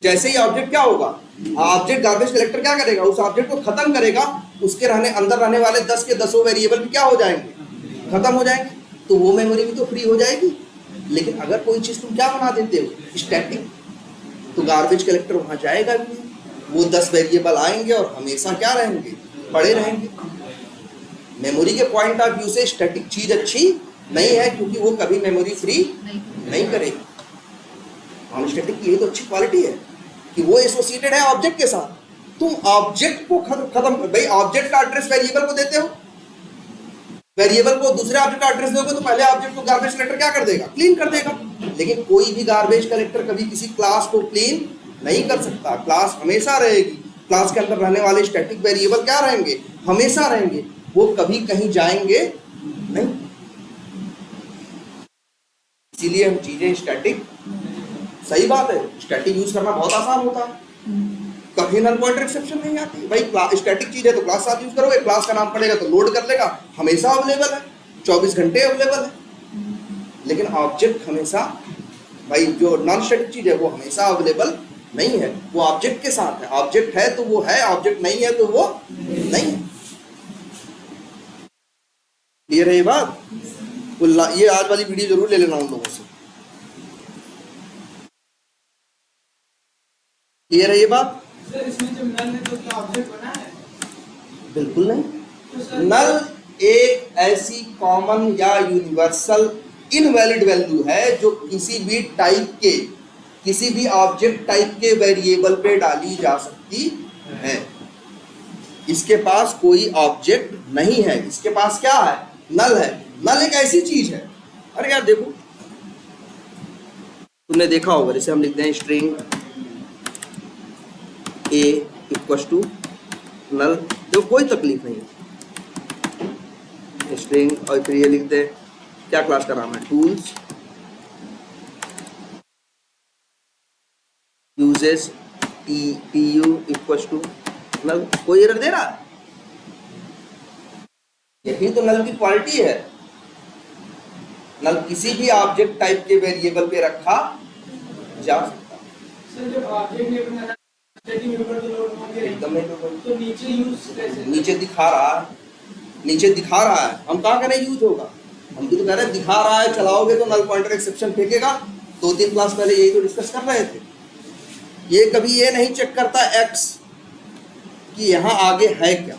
जैसे ही ऑब्जेक्ट क्या होगा, ऑब्जेक्ट गार्बेज कलेक्टर क्या करेगा? उस ऑब्जेक्ट को खत्म करेगा, उसके अंदर रहने वाले 10 के 10 वेरिएबल भी क्या हो जाएंगे? खत्म हो जाएंगे। तो वो मेमोरी भी तो फ्री हो जाएगी। लेकिन अगर कोई चीज तुम क्या बना देते हो स्टैटिक, तो गार्बेज कलेक्टर वहां जाएगा भी नहीं, वो 10 वेरिएबल आएंगे और हमेशा क्या रहेंगे? पड़े रहेंगे। मेमोरी के पॉइंट ऑफ व्यू से स्टैटिक चीज अच्छी नहीं है, क्योंकि वो कभी मेमोरी फ्री नहीं करेगी। नॉन स्टैटिक की ये तो अच्छी क्वालिटी है कि वो एसोसिएटेड है ऑब्जेक्ट के साथ। तुम ऑब्जेक्ट को खत्म, भाई ऑब्जेक्ट का एड्रेस वेरिएबल को देते हो, वेरिएबल को दूसरे ऑब्जेक्ट का एड्रेस दोगे तो पहले ऑब्जेक्ट को गार्बेज कलेक्टर क्या कर देगा? क्लीन कर देगा। लेकिन कोई भी गार्बेज कलेक्टर कभी किसी क्लास को क्लीन नहीं कर सकता। क्लास हमेशा रहेगी, क्लास के अंदर रहने वाले स्टैटिक वेरिएबल क्या रहेंगे? हमेशा रहेंगे, वो कभी कहीं जाएंगे नहीं। इसीलिए हम चीजें स्टैटिक, सही बात है, स्टैटिक यूज करना बहुत आसान होता है, कभी नल पॉइंटर एक्सेप्शन नहीं आती। भाई स्टैटिक चीज है तो क्लास साथ यूज करोगे, क्लास का नाम पड़ेगा तो लोड कर लेगा, हमेशा अवेलेबल है, 24 घंटे अवेलेबल है। लेकिन ऑब्जेक्ट हमेशा, भाई जो नॉन स्टैटिक चीज है वो हमेशा अवेलेबल नहीं है, वो ऑब्जेक्ट के साथ है। ऑब्जेक्ट है तो वो है, ऑब्जेक्ट नहीं है तो वो नहीं है। क्लियर है ये बात? ये आज वाली वीडियो जरूर ले लेना उन लोगों से। क्लियर है ये बात? सर इसमें जब नल है तो क्या ऑब्जेक्ट बना है? बिल्कुल नहीं। तो सर नल एक ऐसी कॉमन या यूनिवर्सल इनवैलिड वैल्यू है जो किसी भी टाइप के, किसी भी ऑब्जेक्ट टाइप के वेरिएबल पे डाली जा सकती है। इसके पास कोई ऑब्जेक्ट नहीं है, इसके पास क्या है? नल है। नल एक ऐसी चीज है, अरे यार देखो, तुमने देखा होगा, जैसे हम लिखते हैं string a equal to null, देखो कोई तकलीफ नहीं है। स्ट्रिंग और फिर ये लिखते हैं, क्या क्लास का नाम है? Tools uses TU equal to null, कोई एरर दे रहा है? यही तो नल की क्वालिटी है। नल किसी भी ऑब्जेक्ट टाइप के वेरिएबल पे रखा जा सकता है। सर जब ऑब्जेक्ट ने अपना स्टैटिक मेथड तो लोड होंगे एकदम नहीं, तो नीचे यूज कैसे? नीचे दिखा रहा है, नीचे दिखा रहा है, हम कहाँ करें यूज होगा? हम भी तो कह रहे हैं दिखा रहा है, चलाओगे तो नल पॉइंटर एक्सेप्शन फेंकेगा। 2-3 क्लास पहले यही तो डिस्कस कर रहे थे। ये कभी ये नहीं चेक करता एक्स कि यहाँ आगे है क्या,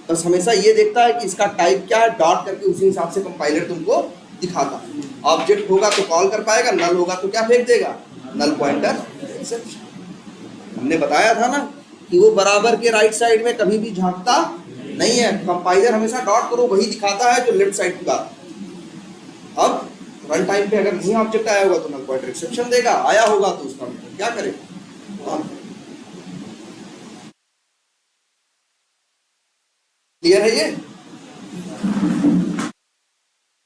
बस हमेशा ये देखता है कि इसका टाइप क्या है, डॉट करके उसी हिसाब से कंपाइलर तुमको दिखाता। ऑब्जेक्ट होगा तो कॉल कर पाएगा, नल होगा तो क्या फेंक देगा? Null pointer exception. हमने बताया था ना कि वो बराबर के राइट साइड में कभी भी झांकता नहीं है। कंपाइलर हमेशा डॉट करो वही दिखाता है जो लेफ्ट साइड की बात। अब रन टाइम पे अगर नहीं ऑब्जेक्ट आया होगा तो नल पॉइंटर एक्सेप्शन देगा, आया होगा तो उसका क्या करेगा। क्लियर है ये?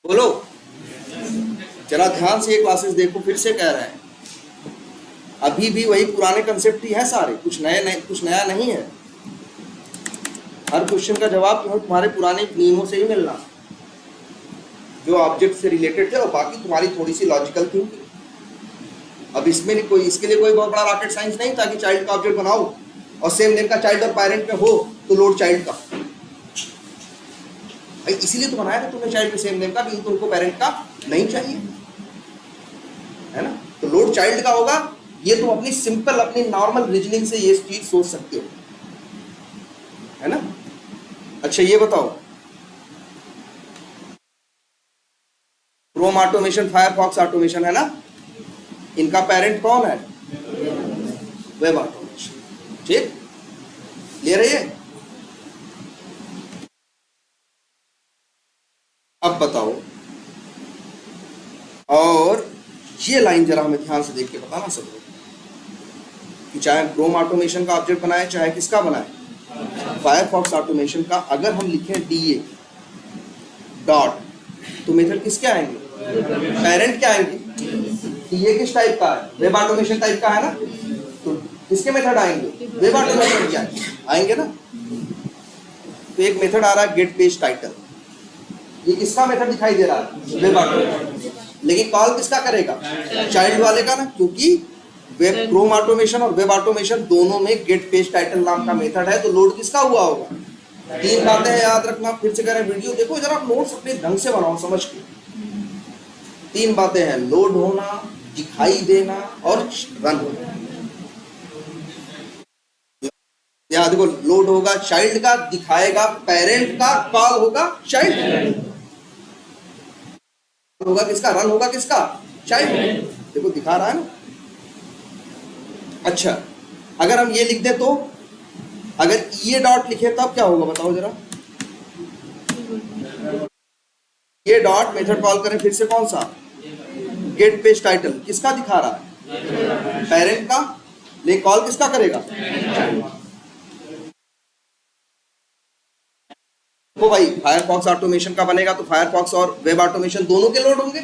बोलो जरा ध्यान से ये क्लासेस देखो, फिर से कह रहे हैं अभी भी वही पुराने कंसेप्ट ही है सारे, कुछ नया नहीं है। हर क्वेश्चन का जवाब तुम्हारे पुराने नियमों से ही मिलना, जो ऑब्जेक्ट से रिलेटेड थे, और बाकी तुम्हारी थोड़ी सी लॉजिकल थिंकिंग। अब इसमें कोई, इसके लिए कोई बहुत बड़ा रॉकेट साइंस नहीं था कि चाइल्ड का ऑब्जेक्ट बनाओ और सेम नेम का चाइल्ड और पेरेंट में हो तो लोड चाइल्ड का। भाई इसीलिए तो बनाया था तुमने चाइल्ड में सेम नेम का, लेकिन तुमको पेरेंट का नहीं चाहिए, है ना। तो लोड चाइल्ड का होगा, ये तुम अपनी सिंपल अपनी नॉर्मल रीजनिंग से ये चीज सोच सकते हो, है ना। अच्छा ये बताओ, क्रोम ऑटोमेशन, फायरफॉक्स ऑटोमेशन, है ना, इनका पेरेंट कौन है? Web automation. ठीक, क्लियर है ये? अब बताओ, और ये लाइन जरा हमें ध्यान से देख के बताना सब लोग कि चाहे क्रोम ऑटोमेशन का ऑब्जेक्ट बनाए चाहे किसका बनाए, फायरफॉक्स ऑटोमेशन का अगर हम लिखें डीए डॉट तो मेथड किसके आएंगे? पेरेंट क्या आएंगे? डीए किस टाइप का है? वेब ऑटोमेशन टाइप का है ना, तो किसके मेथड आएंगे? वेब ऑटोमेशन क्या आएंगे ना। तो एक मेथड आ रहा है गेट पेज टाइटल, ये किसका मेथड दिखाई दे रहा है? Web automation. लेकिन कॉल किसका करेगा? चाइल्ड वाले का ना, क्योंकि वेब क्रोम ऑटोमेशन और वेब ऑटोमेशन दोनों में गेट पेज टाइटल नाम का मेथड है, तो लोड किसका हुआ होगा? तीन बातें हैं याद रखना, फिर से कह रहे हैं वीडियो देखो जरा, नोट्स अपने ढंग से बनाओ समझ के। तीन बातें हैं, लोड होना, दिखाई देना और रन होना। याद देखो, लोड होगा चाइल्ड का, दिखाएगा पेरेंट का, कॉल होगा चाइल्ड होगा किसका? रन होगा किसका? चाइल्ड। देखो दिखा रहा है ना। अच्छा अगर हम ये लिख दे तो, अगर ये डॉट लिखे तब क्या होगा बताओ जरा। ये डॉट मेथड कॉल करें फिर से, कौन सा? गेट पेज टाइटल, किसका दिखा रहा है? पेरेंट का। लेकिन कॉल किसका करेगा? तो भाई फायरफॉक्स ऑटोमेशन का बनेगा तो फायरफॉक्स और वेब ऑटोमेशन दोनों के लोड होंगे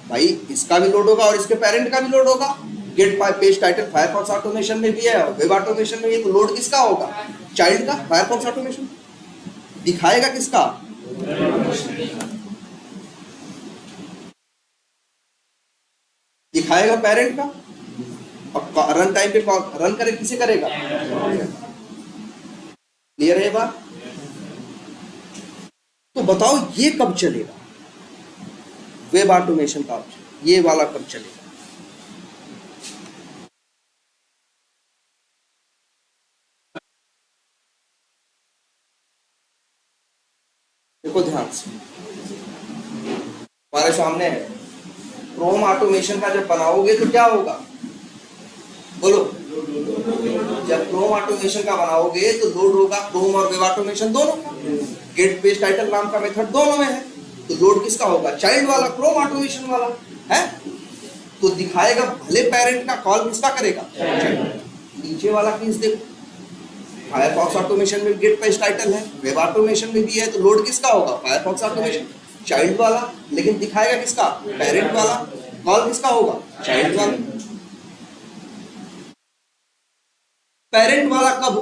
भाई, इसका भी लोड होगा और इसके पेरेंट का भी लोड होगा। Get page title Firefox automation में भी है और वेब ऑटोमेशन में भी, तो लोड किसका होगा? चाइल्ड का। फायरफॉक्स ऑटोमेशन दिखाएगा किसका? दिखाएगा पेरेंट का, और रन टाइम पे रन करे किसे करेगा? क्लियर है ये बात? तो बताओ ये कब चलेगा? वेब ऑटोमेशन का ऑप्शन ये वाला कब चलेगा? देखो ध्यान से, हमारे सामने है क्रोम ऑटोमेशन का जब बनाओगे तो क्या होगा? बोलो, जब क्रोम ऑटोमेशन का बनाओगे तो लोड होगा क्रोम और वेब ऑटोमेशन दोनों का। गेट पेज टाइटल नाम का मेथड दोनों में है, तो लोड किसका होगा? चाइल्ड वाला, क्रोम ऑटोमेशन वाला है। तो दिखाएगा भले पेरेंट का, कॉल किसका करेगा? नीचे वाला केस देखो, फायरफॉक्स ऑटोमेशन में गेट पेज टाइटल है, वेब ऑटोमेशन में भी है, तो लोड किसका होगा? फायरफॉक्स ऑटोमेशन, चाइल्ड वाला। लेकिन दिखाएगा किसका? पेरेंट वाला। कॉल किसका होगा? चाइल्ड वाला। पेरेंट वाला कब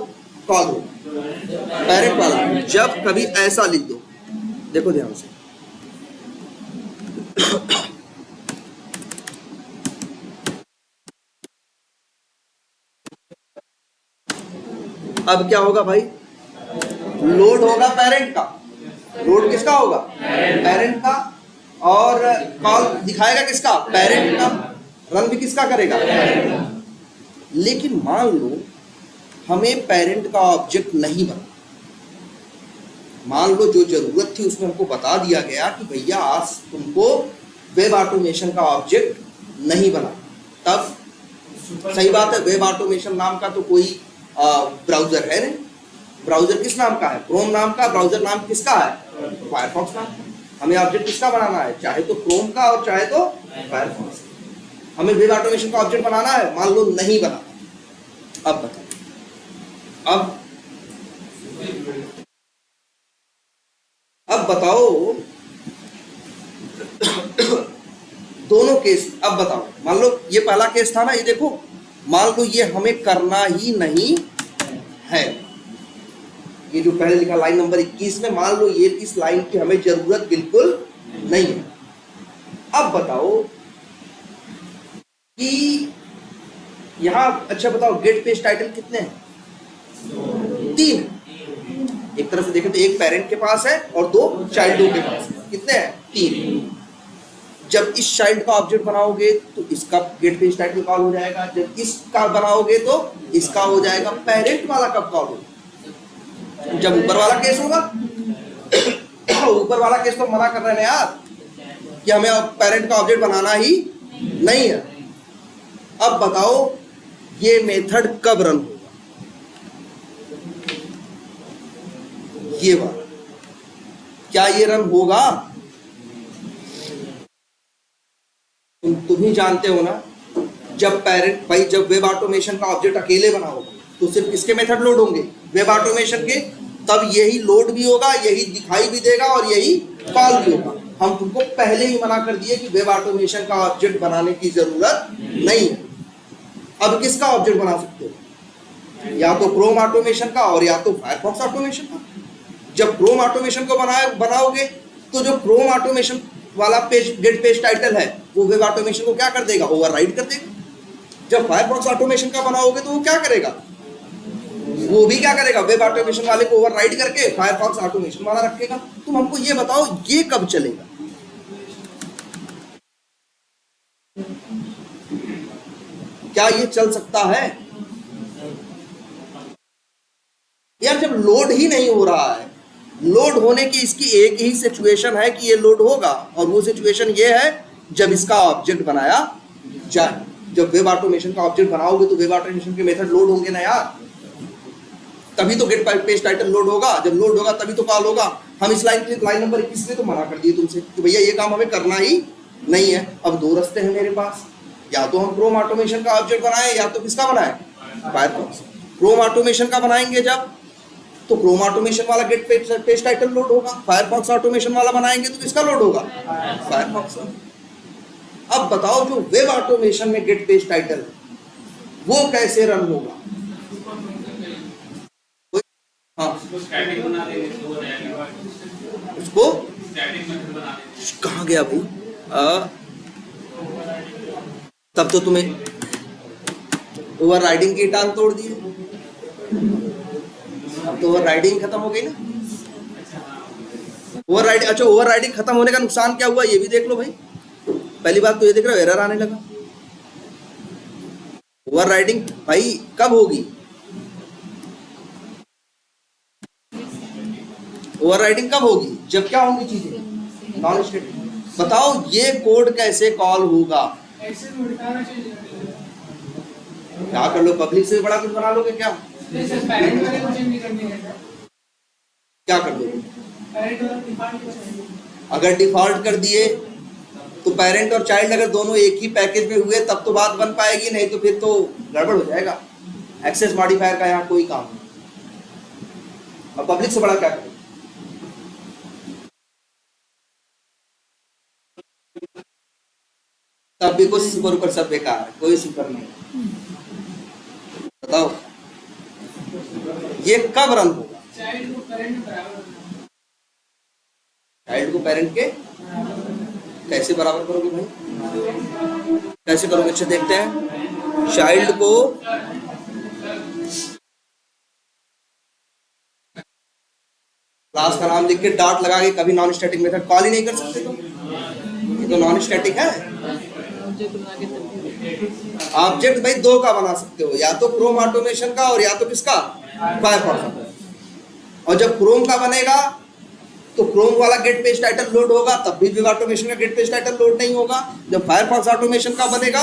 कॉल हो? पेरेंट वाला जब कभी ऐसा लिख दो, देखो ध्यान से, अब क्या होगा भाई? लोड होगा पेरेंट का। लोड किसका होगा? पेरेंट का। और कॉल दिखाएगा किसका? पेरेंट का। रन भी किसका करेगा? लेकिन मान लो हमें पेरेंट का ऑब्जेक्ट नहीं बना, मान लो जो जरूरत थी उसमें हमको बता दिया गया कि भैया आज तुमको वेब ऑटोमेशन का ऑब्जेक्ट नहीं बना, तब सही बात है, वेब ऑटोमेशन नाम का तो कोई ब्राउजर है नहीं। ब्राउजर किस नाम का है? क्रोम नाम का। ब्राउजर नाम किसका है? फायरफॉक्स नाम का। हमें ऑब्जेक्ट किसका बनाना है, चाहे तो क्रोम का और चाहे तो फायरफॉक्स। हमें वेब ऑटोमेशन का ऑब्जेक्ट बनाना है, मान लो नहीं बनाना। अब बताओ, अब बताओ दोनों केस। अब बताओ, मान लो ये पहला केस था ना, ये देखो, मान लो ये हमें करना ही नहीं है, ये जो पहले लिखा लाइन नंबर 21 में, मान लो ये इस लाइन की हमें जरूरत बिल्कुल नहीं है। अब बताओ कि यहां, अच्छा बताओ, गेट पेज टाइटल कितने हैं? 3। एक तरह से देखें तो एक पेरेंट के पास है और 2 चाइल्डों के पास है। कितने हैं? 3। जब इस चाइल्ड का ऑब्जेक्ट बनाओगे तो इसका गेट पेज टाइटल कॉल हो जाएगा, जब इसका बनाओगे तो इसका हो जाएगा। पेरेंट वाला कब कॉल होगा? जब ऊपर वाला केस होगा। ऊपर वाला केस तो मना कर रहे हैं यार कि हमें पेरेंट का ऑब्जेक्ट बनाना ही नहीं है। अब बताओ ये मेथड कब रन होगा? ये बात, क्या ये रन होगा? तुम ही जानते हो ना, जब पेरेंट, भाई जब वेब ऑटोमेशन का ऑब्जेक्ट अकेले बनाओगे तो सिर्फ किसके मेथड लोड होंगे? वेब ऑटोमेशन के। तब यही लोड भी होगा, यही दिखाई भी देगा और यही कॉल भी होगा। हम तुमको पहले ही मना कर दिए कि वेब ऑटोमेशन का ऑब्जेक्ट बनाने की जरूरत नहीं है। अब किसका ऑब्जेक्ट बना सकते हो? या तो क्रोम ऑटोमेशन का और या तो फायरफॉक्स ऑटोमेशन का। जब क्रोम ऑटोमेशन को बनाओगे तो जो क्रोम ऑटोमेशन वाला पेज, गेट पेज टाइटल है, वो वेब ऑटोमेशन को क्या कर देगा? ओवरराइड कर देगा। जब फायरफॉक्स ऑटोमेशन का बनाओगे तो वो क्या करेगा? वो भी क्या करेगा? वेब ऑटोमेशन वाले को ओवरराइड करके फायरफॉक्स ऑटोमेशन वाला रखेगा। तुम हमको ये बताओ, ये कब चलेगा? क्या ये चल सकता है यार? जब लोड ही नहीं हो रहा है, लोड होने की इसकी एक ही सिचुएशन है कि ये लोड होगा, और वो सिचुएशन ये है जब इसका ऑब्जेक्ट बनाया जाए। जब वेब ऑटोमेशन का ऑब्जेक्ट बनाओगे तो वेब ऑटोमेशन के मेथड लोड होंगे ना यार, तभी तो गेट पेज टाइटल लोड होगा। जब लोड होगा तभी तो कॉल होगा। हम इस लाइन नंबर 21 में तो मना कर दिए तुमसे कि भैया ये काम हमें करना ही नहीं है। अब 2 रास्ते हैं मेरे पास, या तो हम क्रोम ऑटोमेशन का ऑब्जेक्ट बनाएं या तो किसका बनाएं? फायरफॉक्स। क्रोम ऑटोमेशन का बनाएंगे जब, तो क्रोम ऑटोमेशन वाला गेट पेज टाइटल लोड होगा। फायरफॉक्स ऑटोमेशन वाला बनाएंगे तो किसका लोड होगा? फायरफॉक्स। अब बताओ जो वेब ऑटोमेशन में गेट पेज टाइटल है वो कैसे रन होगा? हाँ, उसको कहाँ गया भाई? तब तो तुम्हें ओवरराइडिंग की टांग तोड़ दी। अब तो ओवरराइडिंग खत्म हो गई ना। ओवरराइडिंग, अच्छा ओवरराइडिंग खत्म होने का नुकसान क्या हुआ ये भी देख लो भाई। पहली बात तो ये देख रहे हो, एरर आने लगा। ओवरराइडिंग भाई कब होगी? ओवरराइडिंग कब होगी? जब क्या होंगी चीजें? Non static. बताओ ये कोड कैसे कॉल होगा? क्या कर लो, पब्लिक से बड़ा कुछ बना लोगे क्या? क्या कर लोगे? अगर डिफॉल्ट कर दिए तो पेरेंट और चाइल्ड अगर दोनों एक ही पैकेज में हुए तब तो बात बन पाएगी, नहीं तो फिर तो गड़बड़ हो जाएगा। एक्सेस मॉडिफायर का यहाँ कोई काम नहीं। अब पब्लिक से बड़ा क्या करें? तब भी कुछ सुपर ऊपर सब बेकार है, कोई सुपर नहीं। बताओ ये कब रन होगा? चाइल्ड को पेरेंट के कैसे बराबर करोगे भाई? कैसे करोगे? अच्छा देखते हैं। चाइल्ड को क्लास का नाम लिख के डॉट लगा के कभी नॉन स्टैटिक मेथड कॉल ही नहीं कर सकते। तो ये तो नॉन स्टैटिक है। ऑब्जेक्ट भाई 2 का बना सकते हो, या तो क्रोम ऑटोमेशन का और या तो किसका? फायरफॉक्स। और जब क्रोम का बनेगा तो क्रोम वाला गेट पेज टाइटल लोड होगा, तब भी वेब ऑटोमेशन का गेट पेज टाइटल लोड नहीं होगा। जब फायरफॉक्स ऑटोमेशन का बनेगा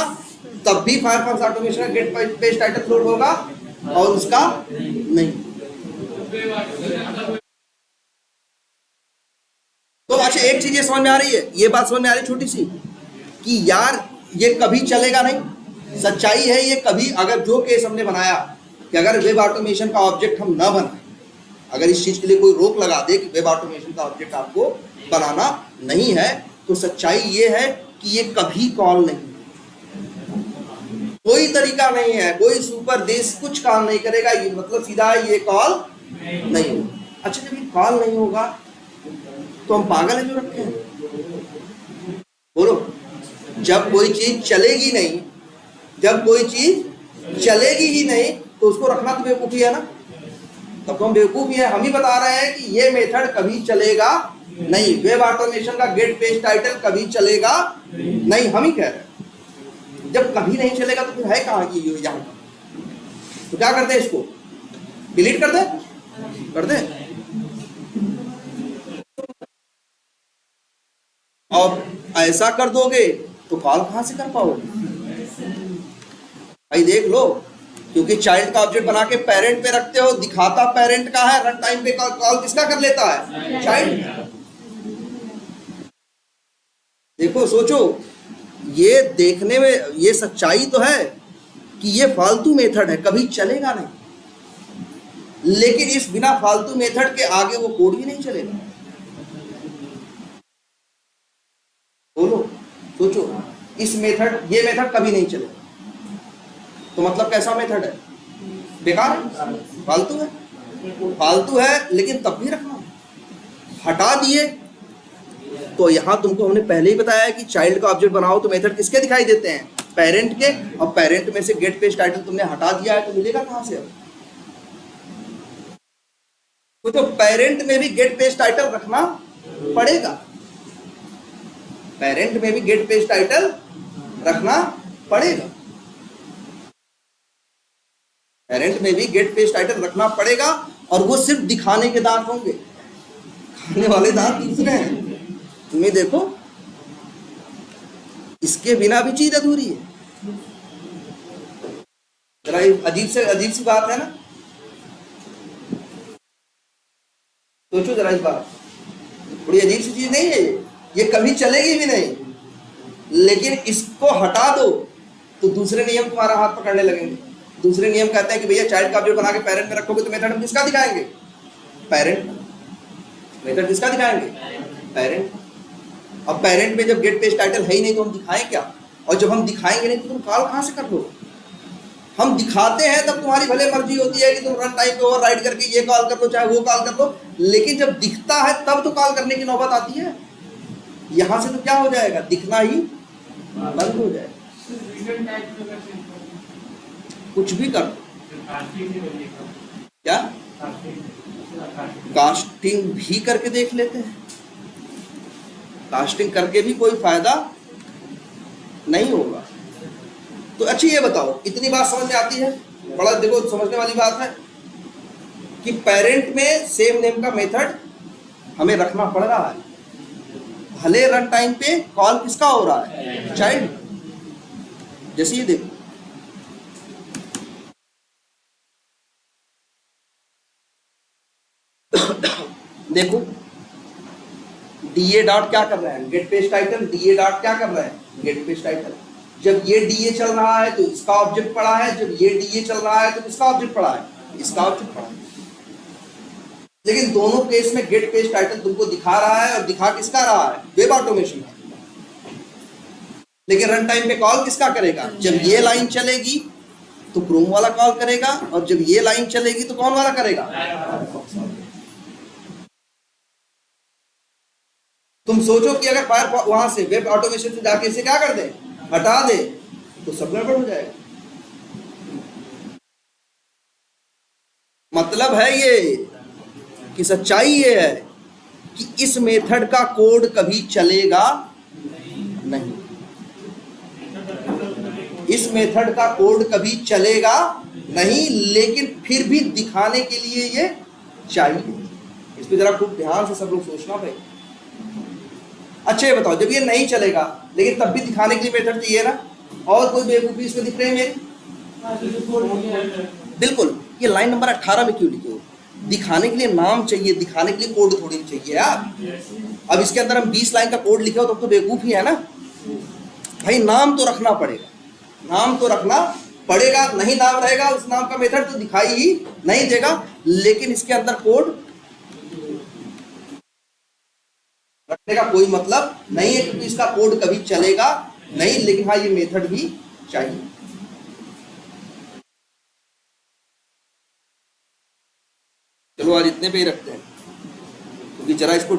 तब भी फायरफॉक्स ऑटोमेशन का गेट पेज टाइटल लोड होगा और उसका नहीं। तो अच्छा एक चीज ये समझ में आ रही है, ये बात समझ में आ रही है छोटी सी, कि यार ये कभी चलेगा नहीं। सच्चाई है ये कभी, अगर जो केस हमने बनाया कि अगर वेब ऑटोमेशन का ऑब्जेक्ट हम ना बनाए, अगर इस चीज के लिए कोई रोक लगा दे कि वेब ऑटोमेशन का ऑब्जेक्ट आपको बनाना नहीं है, तो सच्चाई ये है कि ये कभी कॉल नहीं, कोई तरीका नहीं है, कोई सुपर देश कुछ काम नहीं करेगा। ये मतलब सीधा है, ये कॉल नहीं होगा। अच्छा जब ये कॉल नहीं होगा तो हम पागल है जो रखे हैं? बोलो, जब कोई चीज चलेगी नहीं, जब कोई चीज चलेगी ही नहीं तो उसको रखना तो बेवकूफी है ना। तब तो हम बेवकूफ ही है, हम ही बता रहे हैं कि ये मेथड कभी चलेगा नहीं, वेब ऑटोमेशन का गेट पेज टाइटल कभी चलेगा नहीं, हम ही कह रहे हैं। जब कभी नहीं चलेगा तो फिर है कहाँ की यहाँ? तो क्या करते हैं, इसको डिलीट कर दे। और ऐसा कर दोगे तो कॉल कहां से कर पाओगे भाई? देख लो, क्योंकि चाइल्ड का ऑब्जेक्ट बना के पेरेंट पे रखते हो, दिखाता पेरेंट का है, रन टाइम पे कॉल किसका कर लेता है? चाइल्ड। देखो सोचो, ये देखने में ये सच्चाई तो है कि ये फालतू मेथड है, कभी चलेगा नहीं, लेकिन इस बिना फालतू मेथड के आगे वो कोड भी नहीं चलेगा। बोलो, सोचो, इस मेथड, ये मेथड कभी नहीं चलेगा, तो मतलब कैसा मेथड है? बेकार है, फालतू है, लेकिन तब भी रखना। हटा दिए तो यहां तुमको हमने पहले ही बताया है कि चाइल्ड का ऑब्जेक्ट बनाओ तो मेथड किसके दिखाई देते हैं? पेरेंट के। और पेरेंट में से गेट पेज टाइटल तुमने हटा दिया है तो मिलेगा कहां से अब? तो पेरेंट में भी गेट पेज टाइटल रखना पड़ेगा, पेरेंट में भी गेट पेज टाइटल रखना पड़ेगा, पेरेंट में भी गेट पेज टाइटल रखना पड़ेगा। और वो सिर्फ दिखाने के दांत होंगे, खाने वाले दांत दूसरे हैं। तुम्हें देखो, इसके बिना भी चीज अधूरी है। जरा अजीब सी बात है ना। सोचो जरा इस बात, बड़ी अजीब सी चीज नहीं है ये कभी चलेगी भी नहीं, लेकिन इसको हटा दो तो दूसरे नियम तुम्हारा हाथ पकड़ने लगेंगे। दूसरे नियम कहते हैं कि भैया चाइल्ड का ऑब्जेक्ट बना के पेरेंट में रखोगे तो मेथड हम किसका दिखाएंगे? पेरेंट। मेथड किसका दिखाएंगे? पेरेंट। अब पेरेंट में जब गेट पेज टाइटल है ही नहीं तो हम दिखाएं क्या? और जब हम दिखाएंगे नहीं तो तुम कॉल कहां से कर लो? हम दिखाते हैं तब तुम्हारी भले मर्जी होती है कि तुम रन टाइम पे ओवरराइड करके ये कॉल कर लो चाहे वो कॉल कर लो, लेकिन जब दिखता है तब तो कॉल करने की नौबत आती है। यहां से तो क्या हो जाएगा? दिखना ही बंद हो जाएगा। कुछ भी कर क्या कास्टिंग भी करके देख लेते हैं, कास्टिंग करके भी कोई फायदा नहीं होगा। तो अच्छी ये बताओ, इतनी बात समझ में आती है? बड़ा देखो समझने वाली बात है कि पेरेंट में सेम नेम का मेथड हमें रखना पड़ रहा है, भले रन टाइम पे कॉल किसका हो रहा है? चाइल्ड। जैसे ये देखो, देखो डीए डॉट क्या कर रहे हैं? Get page title. DA dot क्या कर रहे हैं? Get page title. जब ये डीए चल रहा है तो इसका ऑब्जेक्ट पड़ा है, जब ये डीए चल रहा है तो किसका ऑब्जेक्ट पड़ा है? इसका ऑब्जेक्ट पड़ा है। लेकिन दोनों केस में गेट पेज टाइटल तुमको दिखा रहा है, और दिखा किसका रहा है? वेब ऑटोमेशन का। लेकिन रन टाइम पे कॉल किसका करेगा? जब ये लाइन चलेगी तो क्रोम वाला कॉल करेगा, और जब ये लाइन चलेगी तो कौन वाला करेगा? तुम सोचो कि अगर फायर वहां से वेब ऑटोमेशन से जाके इसे क्या कर दे? हटा दे, तो सब गड़बड़ हो जाएगा। मतलब है ये कि सच्चाई ये है कि इस मेथड का कोड कभी चलेगा नहीं, इस मेथड का कोड कभी चलेगा नहीं, लेकिन फिर भी दिखाने के लिए ये चाहिए। इस पे जरा खूब ध्यान से सब लोग सोचना भाई। अच्छा ये बताओ, जब ये नहीं चलेगा लेकिन तब भी दिखाने के लिए मेथड चाहिए ना, और कोई बेवकूफी इसमें दिख रही है मेरी? बिल्कुल। ये लाइन नंबर 18 में क्यों लिखे हो? दिखाने के लिए नाम चाहिए, दिखाने के लिए कोड थोड़ी चाहिए यार। अब इसके अंदर हम 20 लाइन का कोड लिखे हो तो बेवकूफ ही है ना भाई। नाम तो रखना पड़ेगा, नाम तो रखना पड़ेगा, नहीं नाम रहेगा उस नाम का मेथड तो दिखाई ही नहीं देगा। लेकिन इसके अंदर कोड रखने का कोई मतलब नहीं है, क्योंकि इसका कोड कभी चलेगा नहीं। लेकिन हाँ, ये मेथड भी चाहिए। चलो आज इतने पे ही रखते हैं, क्योंकि जरा इसको